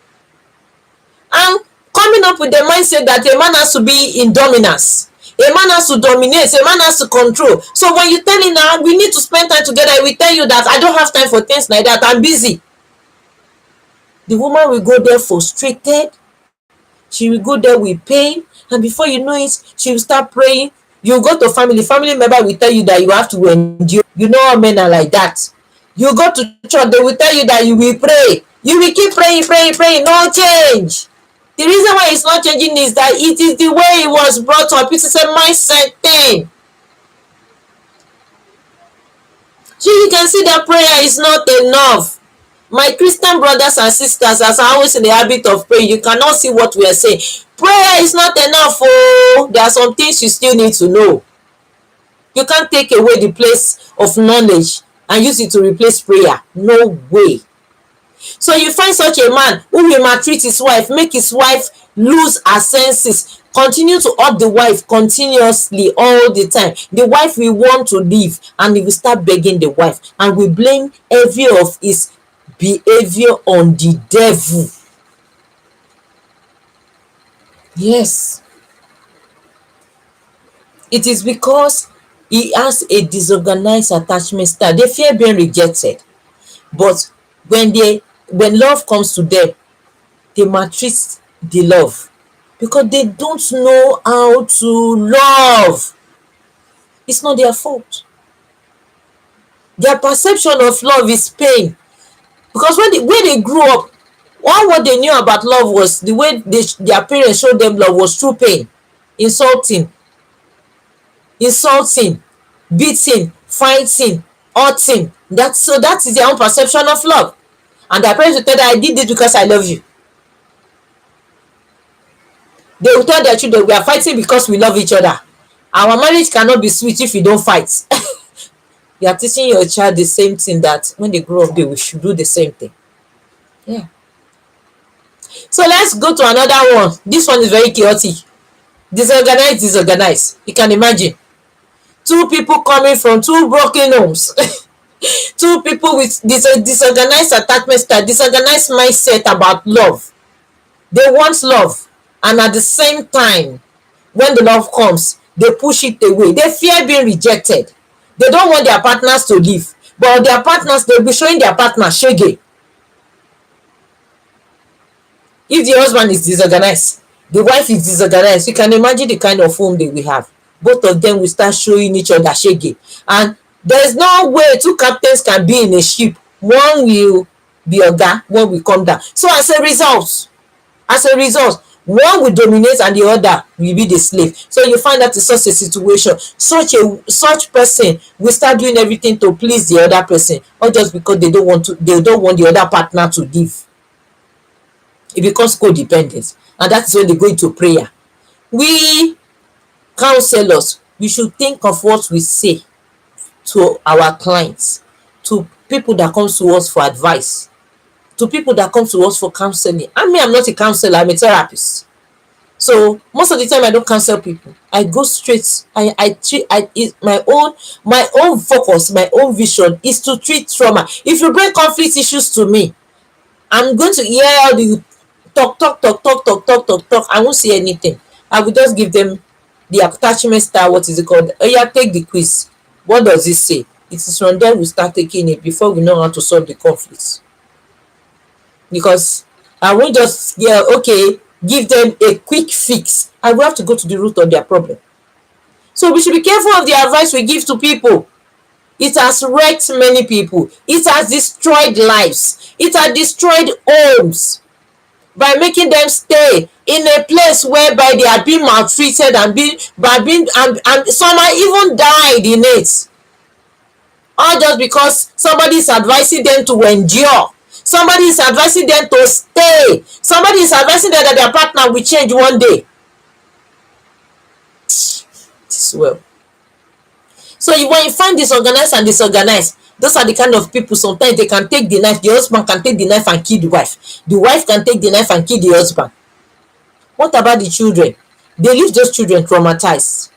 And coming up with the mindset that a man has to be in dominance. A man has to dominate, a man has to control. So when you tell him now, we need to spend time together, he will tell you that I don't have time for things like that, I'm busy. The woman will go there frustrated, she will go there with pain, and before you know it, she will start praying. You go to family member will tell you that you have to endure. You know how men are like that. You go to church, they will tell you that you will pray. You will keep praying, no change. The reason why it's not changing is that it is the way it was brought up. It is a mindset thing. So you can see that prayer is not enough. My Christian brothers and sisters, as I always in the habit of praying, you cannot see what we are saying. Prayer is not enough. Oh, there are some things you still need to know. You can't take away the place of knowledge and use it to replace prayer. No way. So you find such a man who will maltreat his wife, make his wife lose her senses, continue to hurt the wife continuously all the time. The wife will want to leave, and he will start begging the wife, and will blame every of his behavior on the devil. Yes, it is because he has a disorganized attachment style. They fear being rejected, but when love comes to them, they maltreat the love because they don't know how to love. It's not their fault. Their perception of love is pain, because when they grew up, all what they knew about love was the way their parents showed them love was through pain, insulting, beating, fighting, hurting. That is their own perception of love. And their parents will tell them, I did this because I love you. They will tell their children, we are fighting because we love each other. Our marriage cannot be sweet if we don't fight. You are teaching your child the same thing, that when they grow up, they should do the same thing. Yeah. So let's go to another one. This one is very chaotic. Disorganized. You can imagine. Two people coming from two broken homes. Two people with disorganized attachment style, disorganized mindset about love. They want love, and at the same time, when the love comes, they push it away. They fear being rejected. They don't want their partners to leave, but their partners, they'll be showing their partner shege. If the husband is disorganized, the wife is disorganized, you can imagine the kind of home they will have. Both of them will start showing each other shege, and there is no way two captains can be in a ship. One will be oga, one will come down. So as a result, one will dominate and the other will be the slave. So you find that in such a situation, such person will start doing everything to please the other person, or just because they don't want the other partner to leave. It becomes codependence, and that's when they go into prayer. We counselors, we should think of what we say to our clients, to people that come to us for advice, to people that come to us for counseling. I'm not a counselor, I'm a therapist. So most of the time I don't counsel people. I go straight. My own focus, my own vision is to treat trauma. If you bring conflict issues to me, I'm going to hear all the talk. I won't say anything. I will just give them the attachment style. What is it called? Oh yeah, take the quiz. What does it say? It is from there we start taking it before we know how to solve the conflicts. Because I won't just give them a quick fix. I will have to go to the root of their problem. So we should be careful of the advice we give to people. It has wrecked many people. It has destroyed lives. It has destroyed homes by making them stay in a place whereby they are being maltreated and some are even died in it. All just because somebody is advising them to endure. Somebody is advising them to stay. Somebody is advising them that their partner will change one day. Well, so when you find disorganized and disorganized, those are the kind of people, sometimes they can take the knife. The husband can take the knife and kill the wife. The wife can take the knife and kill the husband. What about the children? They leave those children traumatized.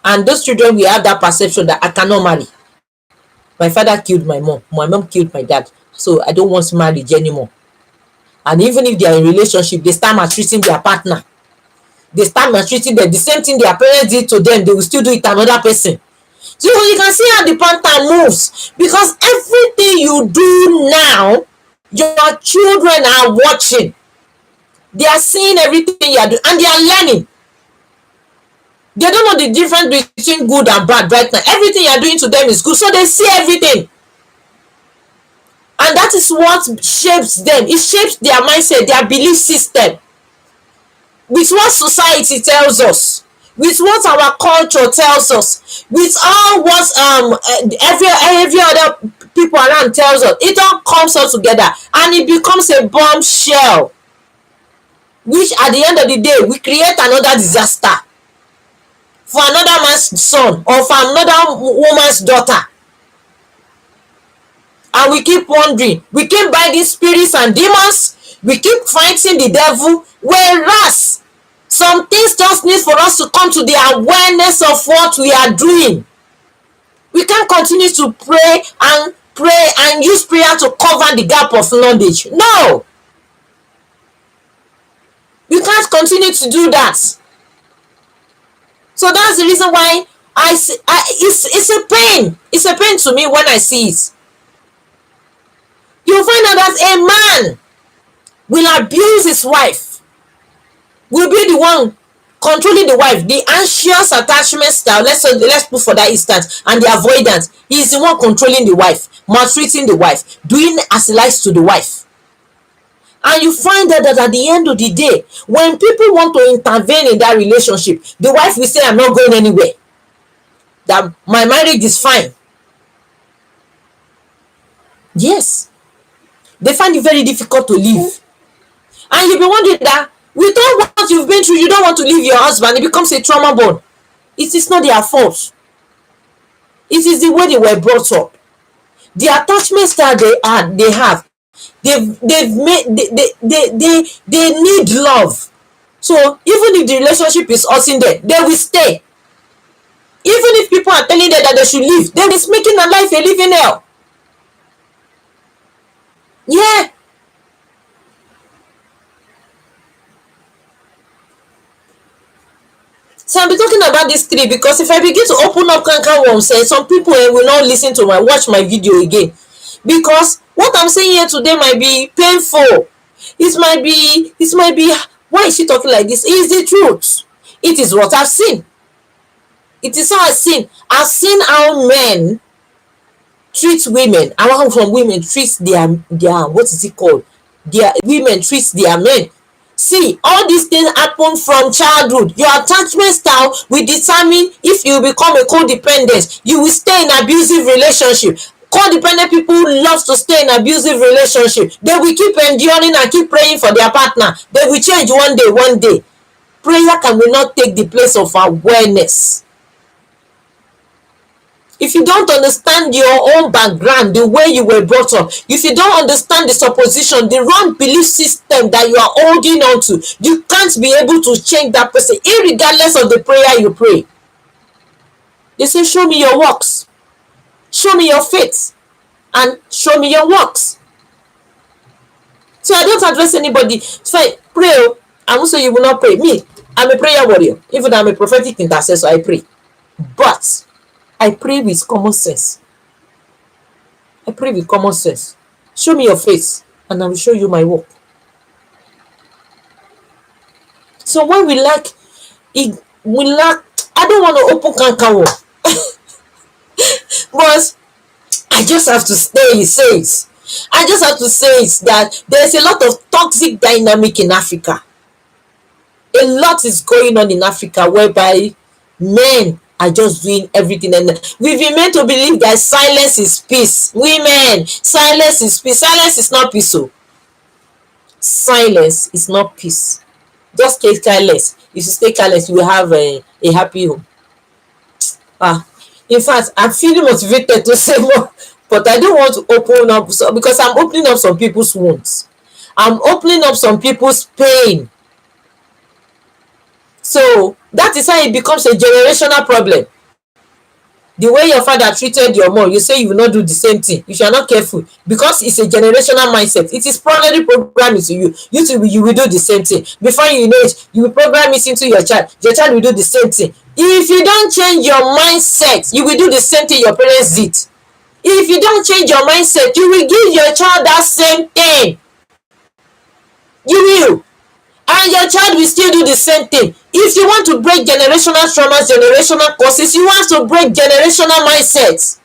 And those children will have that perception that I cannot marry. My father killed my mom killed my dad, so I don't want marriage anymore. And even if they are in relationship, they start maltreating their partner. they start maltreating them. The same thing their parents did to them, they will still do it to another person. So you can see how the pattern moves, because everything you do now, your children are watching. They are seeing everything you are doing, and they are learning. They don't know the difference between good and bad right now. Everything you are doing to them is good, so they see everything. And that is what shapes them. It shapes their mindset, their belief system, with what society tells us, with what our culture tells us, with all what every other people around tells us. It all comes all together, and it becomes a bombshell, which at the end of the day we create another disaster for another man's son or for another woman's daughter. And we keep wondering, we keep binding spirits and demons, we keep fighting the devil, whereas some things just need for us to come to the awareness of what we are doing. We can't continue to pray and use prayer to cover the gap of knowledge. No, you can't continue to do that. So that's the reason why it's a pain. It's a pain to me when I see it. You find out that a man will abuse his wife, will be the one controlling the wife, the anxious attachment style, let's put for that instance, and the avoidant. He is the one controlling the wife, maltreating the wife, doing as he likes to the wife. And you find out that at the end of the day, when people want to intervene in that relationship, the wife will say, I'm not going anywhere, that my marriage is fine. Yes, they find it very difficult to leave. And you'll be wondering that with all what you've been through, you don't want to leave your husband. It becomes a trauma bond. It is not their fault. It is the way they were brought up. The attachment style they have, they need love. So even if the relationship is hurting them, they will stay. Even if people are telling them that they should leave, then it's making their life a living hell. Yeah. So I'll be talking about these three, because if I begin to open up canker worms, some people will not listen to watch my video again, because what I'm saying here today might be painful. It might be why is she talking like this? It's the truth. It is what I've seen. It is how I've seen how men treat women, and how some women treat their what is it called, their women treat their men. See, all these things happen from childhood. Your attachment style will determine if you become a codependent. You will stay in abusive relationship. Codependent people love to stay in abusive relationship. They will keep enduring and keep praying for their partner. They will change one day. Prayer can not take the place of awareness. If you don't understand your own background, the way you were brought up, if you don't understand the supposition, the wrong belief system that you are holding on to, you can't be able to change that person, irregardless of the prayer you pray. They say, show me your works, show me your faith, and show me your works. So I don't address anybody. So I pray, and also you will not pray. Me, I'm a prayer warrior. Even though I'm a prophetic intercessor, I pray. But I pray with common sense. I pray with common sense. Show me your face, and I will show you my work. So when we lack, I don't want to open canker worm. But I just have to say it. I just have to say it, that there's a lot of toxic dynamic in Africa. A lot is going on in Africa whereby men are just doing everything, and we've been meant to believe that silence is peace. Women, silence is peace. Silence is not peace. So silence is not peace. Just stay careless. If you stay careless, you will have a happy home. In fact, I'm feeling motivated to say more, but I don't want to open up, because I'm opening up some people's wounds. I'm opening up some people's pain. So that is how it becomes a generational problem. The way your father treated your mom, you say you will not do the same thing if you are not careful, because it's a generational mindset. It is probably programmed into you. You will do the same thing. Before you know it, you will program it into your child. Your child will do the same thing. If you don't change your mindset, you will do the same thing your parents did. If you don't change your mindset, you will give your child that same thing. You will. And your child will still do the same thing. If you want to break generational traumas, generational causes, you have to break generational mindsets.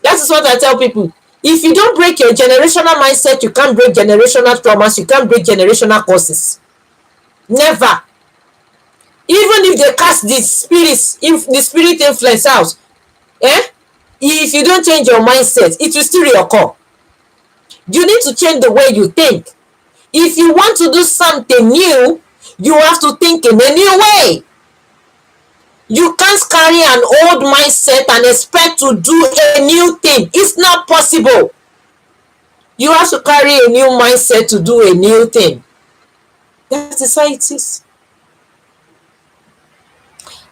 That is what I tell people. If you don't break your generational mindset, you can't break generational traumas, you can't break generational causes. Never. Even if they cast the spirits, if the spirit influence out, if you don't change your mindset, it will still reoccur. You need to change the way you think. If you want to do something new, you have to think in a new way. You can't carry an old mindset and expect to do a new thing. It's not possible. You have to carry a new mindset to do a new thing. That is how it is.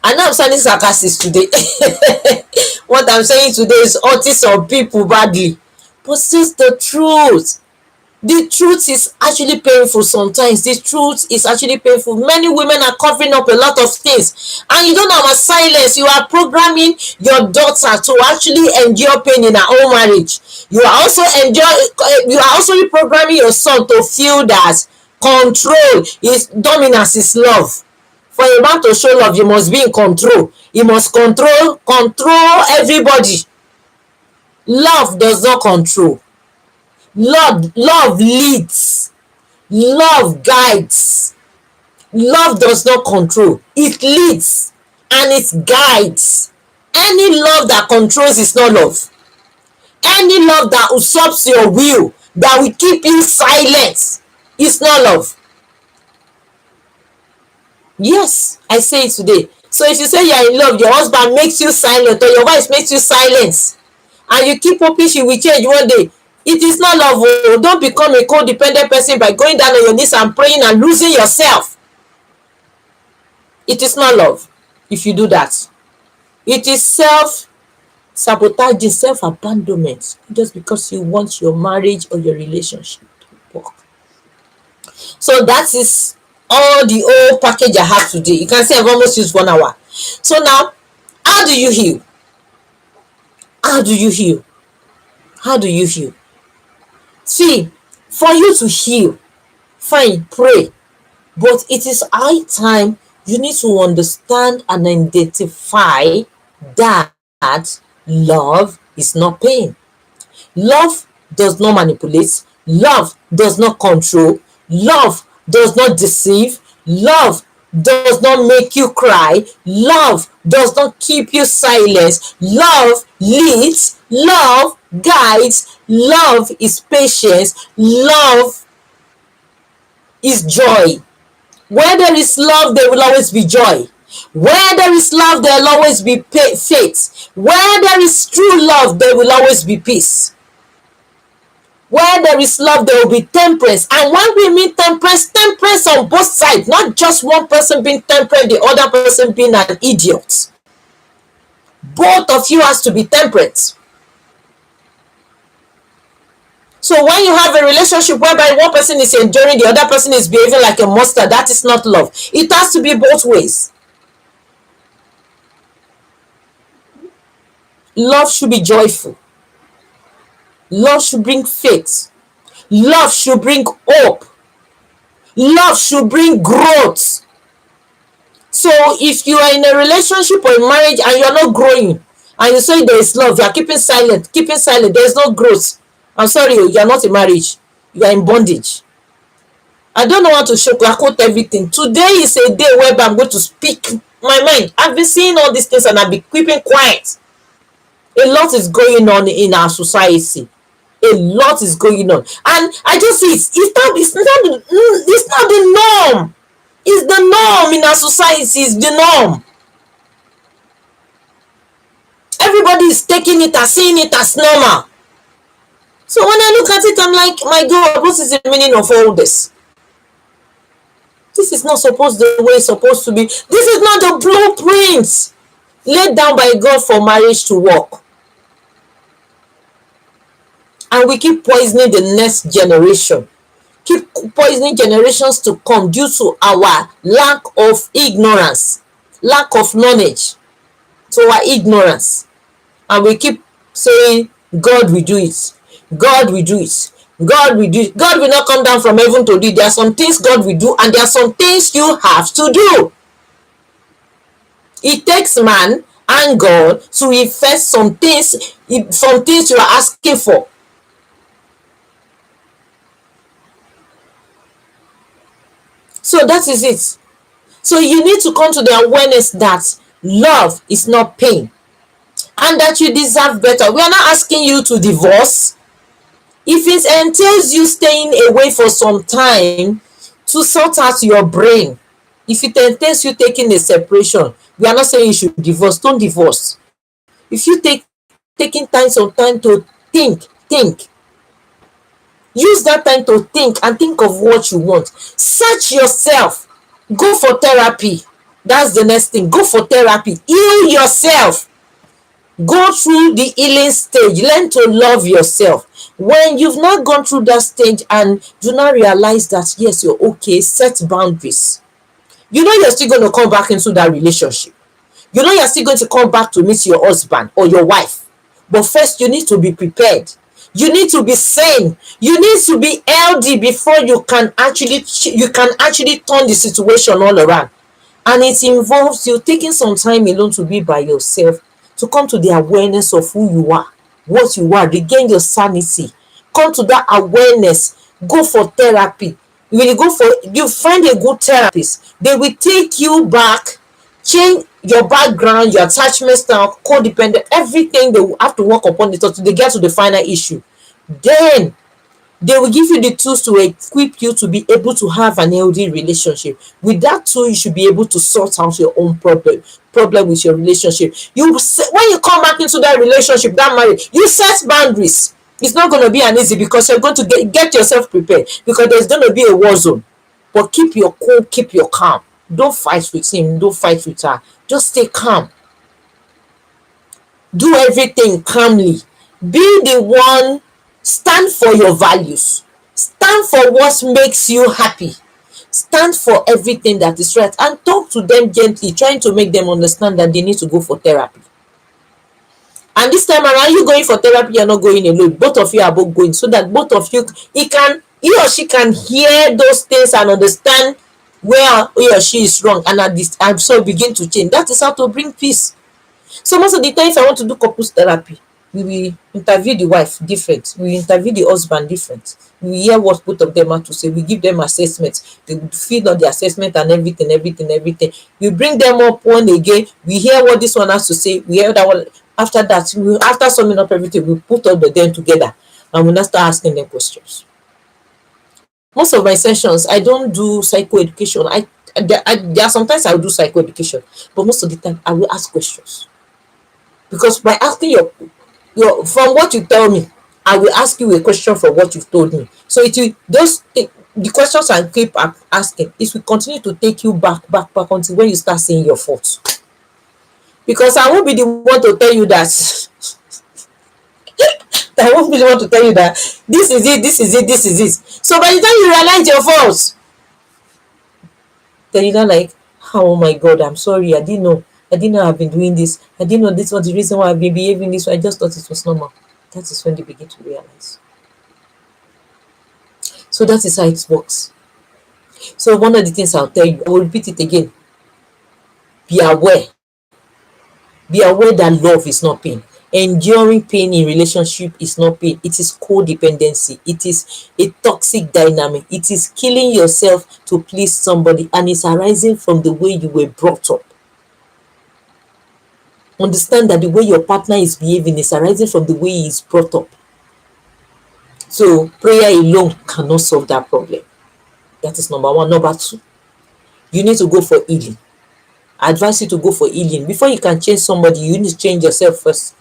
I know I'm sounding sarcastic today. What I'm saying today is hurting some people badly. But it's the truth. The truth is actually painful sometimes. The truth is actually painful. Many women are covering up a lot of things. And you don't have a silence. You are programming your daughter to actually endure pain in her own marriage. You are also reprogramming your son to feel that control is dominance is love. For a man to show love, you must be in control. You must control everybody. Love does not control. Love leads. Love guides. Love does not control. It leads and it guides. Any love that controls is not love. Any love that usurps your will, that will keep you silent, is not love. Yes, I say it today. So if you say you are in love, your husband makes you silent, or your wife makes you silent, and you keep hoping she will change one day, it is not love. Don't become a codependent person by going down on your knees and praying and losing yourself. It is not love if you do that. It is self-sabotaging, self-abandonment, just because you want your marriage or your relationship to work. So that is all the whole package I have today. You can see I've almost used 1 hour. So now, how do you heal? How do you heal? How do you heal? See, for you to heal, fine, pray. But it is high time you need to understand and identify that love is not pain. Love does not manipulate. Love does not control. Love does not deceive. Love does not make you cry. Love does not keep you silent. Love leads. Love guides. Love is patience. Love is joy. Where there is love, there will always be joy. Where there is love, there will always be faith. Where there is true love, there will always be peace. Where there is love, there will be temperance. And when we mean temperance, temperance on both sides, not just one person being temperate, the other person being an idiot. Both of you has to be temperate. So when you have a relationship whereby one person is enduring, the other person is behaving like a monster, that is not love. It has to be both ways. Love should be joyful. Love should bring faith. Love should bring hope. Love should bring growth. So if you are in a relationship or a marriage and you are not growing, and you say there is love, you are keeping silent, there is no growth. I'm sorry, you are not in marriage. You are in bondage. I don't know how to sugarcoat everything. Today is a day where I'm going to speak my mind. I've been seeing all these things and I've been keeping quiet. A lot is going on in our society. A lot is going on. And I just see it's not the norm. It's the norm in our society. It's the norm. Everybody is taking it as seeing it as normal. So when I look at it, I'm like, my God, what is the meaning of all this? This is not supposed the way it's supposed to be. This is not the blueprint. laid down by God for marriage to work. And we keep poisoning the next generation, keep poisoning generations to come due to our lack of ignorance, lack of knowledge, to our ignorance. And we keep saying, God will do it, God will do it, God will do it. God will not come down from heaven to do it. There are some things God will do, and there are some things you have to do. It takes man and God to effect some things you are asking for. So that is it. So you need to come to the awareness that love is not pain, and that you deserve better. We are not asking you to divorce. If it entails you staying away for some time to sort out your brain, if it entails you taking a separation, we are not saying you should divorce. Don't divorce. If you taking some time to think, use that time to think and think of what you want. Search yourself. Go for therapy. That's the next thing. Go for therapy. Heal yourself. Go through the healing stage. Learn to love yourself. When you've not gone through that stage and do not realize that yes, you're okay, set boundaries. You know you're still going to come back into that relationship. You know you're still going to come back to meet your husband or your wife. But first, you need to be prepared. You need to be sane. You need to be healthy before you can actually turn the situation all around. And it involves you taking some time alone to be by yourself, to come to the awareness of who you are, what you are, regain your sanity, come to that awareness, go for therapy. When you find a good therapist, they will take you back, change your background, your attachment style, codependent, everything. They will have to work upon it until they get to the final issue. Then they will give you the tools to equip you to be able to have an healthy relationship. With that tool, you should be able to sort out your own problem with your relationship. When you come back into that relationship, that marriage, you set boundaries. It's not going to be an easy, because you're going to get yourself prepared, because there's going to be a war zone. But keep your cool, keep your calm. Don't fight with him, don't fight with her. Just stay calm. Do everything calmly. Be the one. Stand for your values. Stand for what makes you happy. Stand for everything that is right, and talk to them gently, trying to make them understand that they need to go for therapy. And this time around, you going for therapy, you're not going alone. Both of you are both going, so that both of you, he or she can hear those things and understand where he or she is wrong, and so begin to change. That is how to bring peace. So most of the time, if I want to do couples therapy, we will interview the wife different, we will interview the husband different, we will hear what both of them have to say, we give them assessments, they will feed on the assessment and everything. We bring them up one again, we hear what this one has to say, we hear that one. After that, after summing up everything, we put all of them together and we now start asking them questions. Most of my sessions, I don't do psychoeducation. There are sometimes I will do psychoeducation, but most of the time I will ask questions. Because by asking your from what you tell me, I will ask you a question from what you've told me. So the questions I keep asking, it will continue to take you back until when you start seeing your faults. Because I won't be the one to tell you that I won't be the one to tell you that this is it. So by the time you realize your faults, then you're not like, oh my God, I'm sorry, I didn't know I've been doing this. I didn't know this was the reason why I've been behaving this way. I just thought it was normal. That is when they begin to realize. So that is how it works. So one of the things I'll tell you, I will repeat it again. Be aware. Be aware that love is not pain. Enduring pain in relationship is not pain. It is codependency. It is a toxic dynamic. It is killing yourself to please somebody, and it's arising from the way you were brought up. Understand that the way your partner is behaving is arising from the way he is brought up. So prayer alone cannot solve that problem. That is number one. Number two, you need to go for healing. I advise you to go for healing. Before you can change somebody, you need to change yourself first.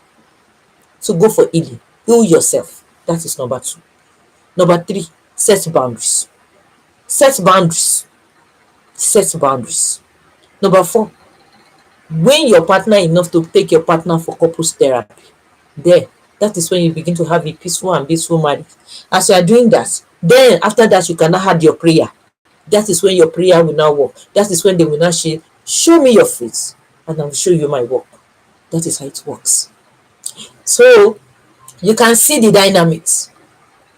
So go for healing. Heal yourself. That is number two. Number three, set boundaries. Set boundaries. Set boundaries. Number four, When your partner enough to take your partner for couples therapy, there, that is when you begin to have a peaceful and peaceful marriage. As you are doing that, then after that you cannot have your prayer. That is when your prayer will now work. That is when they will now say, show me your face and I will show you my work. That is how it works. So you can see the dynamics.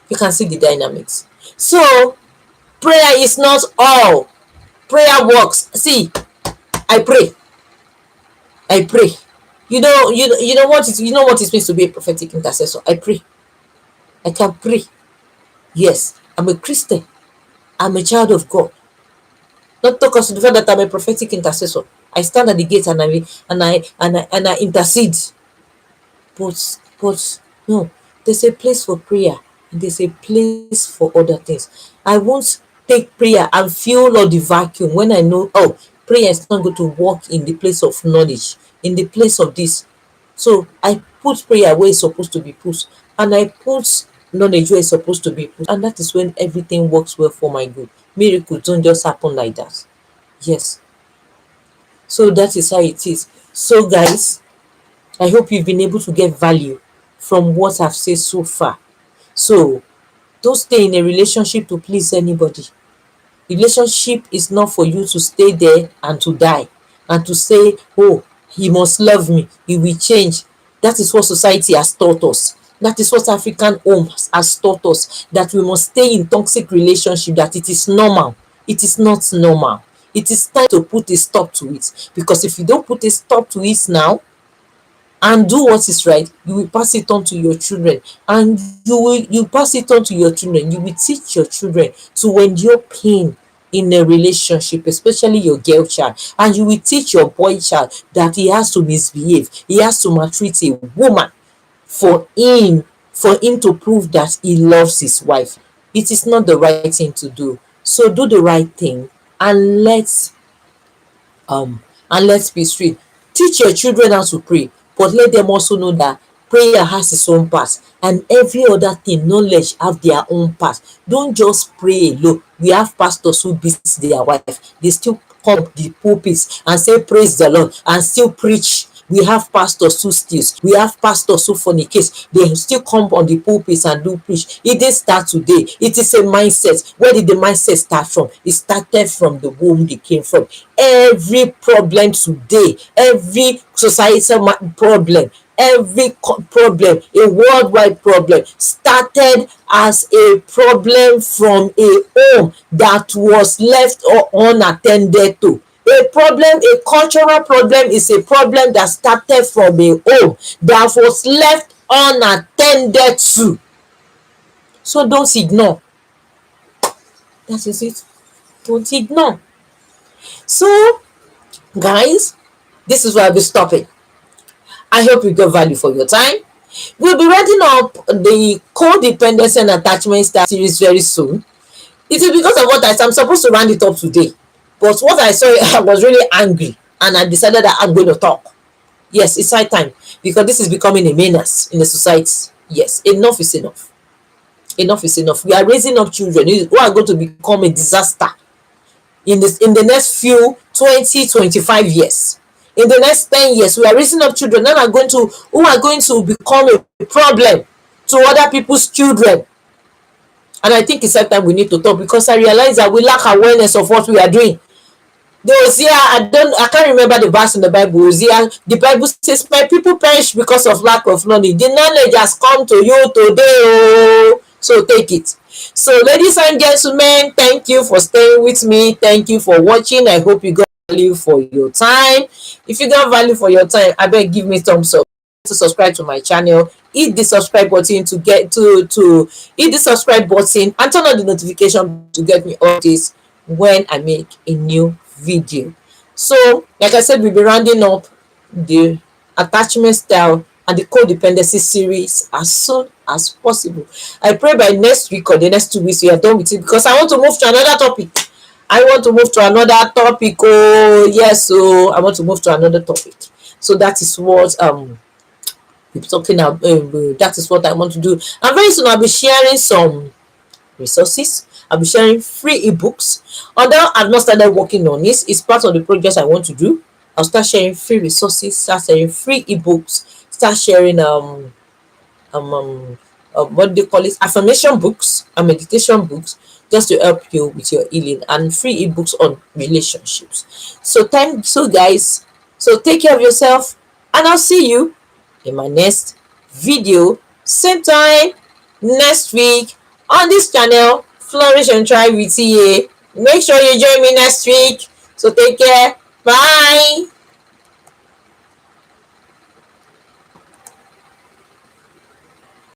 You can see the dynamics. So prayer is not all. Prayer works. See, I pray. I pray. You know what it means to be a prophetic intercessor. I pray. I can pray. Yes, I'm a Christian. I'm a child of God. Not talk of the fact that I'm a prophetic intercessor. I stand at the gate and I intercede. But no, there's a place for prayer and there's a place for other things. I won't take prayer and fill all the vacuum when I know, oh, prayer is not going to work in the place of knowledge, in the place of this. So I put prayer where it's supposed to be put, and I put knowledge where it's supposed to be put, and that is when everything works well for my good. Miracles don't just happen like that. Yes. So that is how it is. So guys, I hope you've been able to get value from what I've said so far. So don't stay in a relationship to please anybody. Relationship is not for you to stay there and to die and to say, oh, he must love me, he will change. That is what society has taught us. That is what African home has taught us, that we must stay in toxic relationship, that it is normal. It is not normal. It is time to put a stop to it, because if you don't put a stop to it now and do what is right, you will pass it on to your children, and you pass it on to your children. You will teach your children to endure pain in a relationship, especially your girl child, and you will teach your boy child that he has to misbehave, he has to maltreat a woman for him to prove that he loves his wife. It is not the right thing to do. So do the right thing, and let's be straight. Teach your children how to pray, but let them also know that prayer has its own part, and every other thing, knowledge, have their own part. Don't just pray alone. We have pastors who beat their wife, they still come up the pulpits and say praise the Lord and still preach. We have pastors who steals, we have pastors who fornicate, they still come on the pulpits and do preach. It didn't start today. It is a mindset. Where did the mindset start from? It started from the womb they came from. Every problem today, every societal problem, every problem, a worldwide problem, started as a problem from a home that was left or unattended to. A problem, a cultural problem, is a problem that started from a home that was left unattended to. So don't ignore. That is it. Don't ignore. So guys, this is where I'll be stopping. I hope you get value for your time. We'll be writing up the codependency and attachment style series very soon. It is because of what I'm supposed to round it up today, but what I saw, I was really angry and I decided that I'm going to talk. Yes, it's high time, because this is becoming a menace in the society. Yes, enough is enough. Enough is enough. We are raising up children who are going to become a disaster in the next few 20-25 years. In the next 10 years, we are raising up children who are going to become a problem to other people's children. And I think it's that time we need to talk, because I realize that we lack awareness of what we are doing. The Hosea, I can't remember the verse in the Bible. Hosea, the Bible says, my people perish because of lack of knowledge. The knowledge has come to you today, oh, so take it. So ladies and gentlemen, thank you for staying with me. Thank you for watching. I hope you got value for your time. If you got value for your time, I beg, give me thumbs up. To subscribe to my channel, hit the subscribe button to get to hit the subscribe button and turn on the notification to get me updates when I make a new video. So like I said, we'll be rounding up the attachment style and the codependency series as soon as possible. I pray by next week or the next 2 weeks we are done with it, because I want to move to another topic. I want to move to another topic. Oh yes, so I want to move to another topic. So that is what we're talking about. That is what I want to do. And very soon I'll be sharing some resources. I'll be sharing free ebooks. Although I've not started working on this, it's part of the project I want to do. I'll start sharing free resources, start sharing free ebooks, start sharing um, um, what they call it, affirmation books and meditation books, just to help you with your healing, and free ebooks on relationships. So thank so guys, so take care of yourself, and I'll see you in my next video, same time next week on this channel, Flourish and Thrive with TA. Make sure you join me next week. So take care. Bye.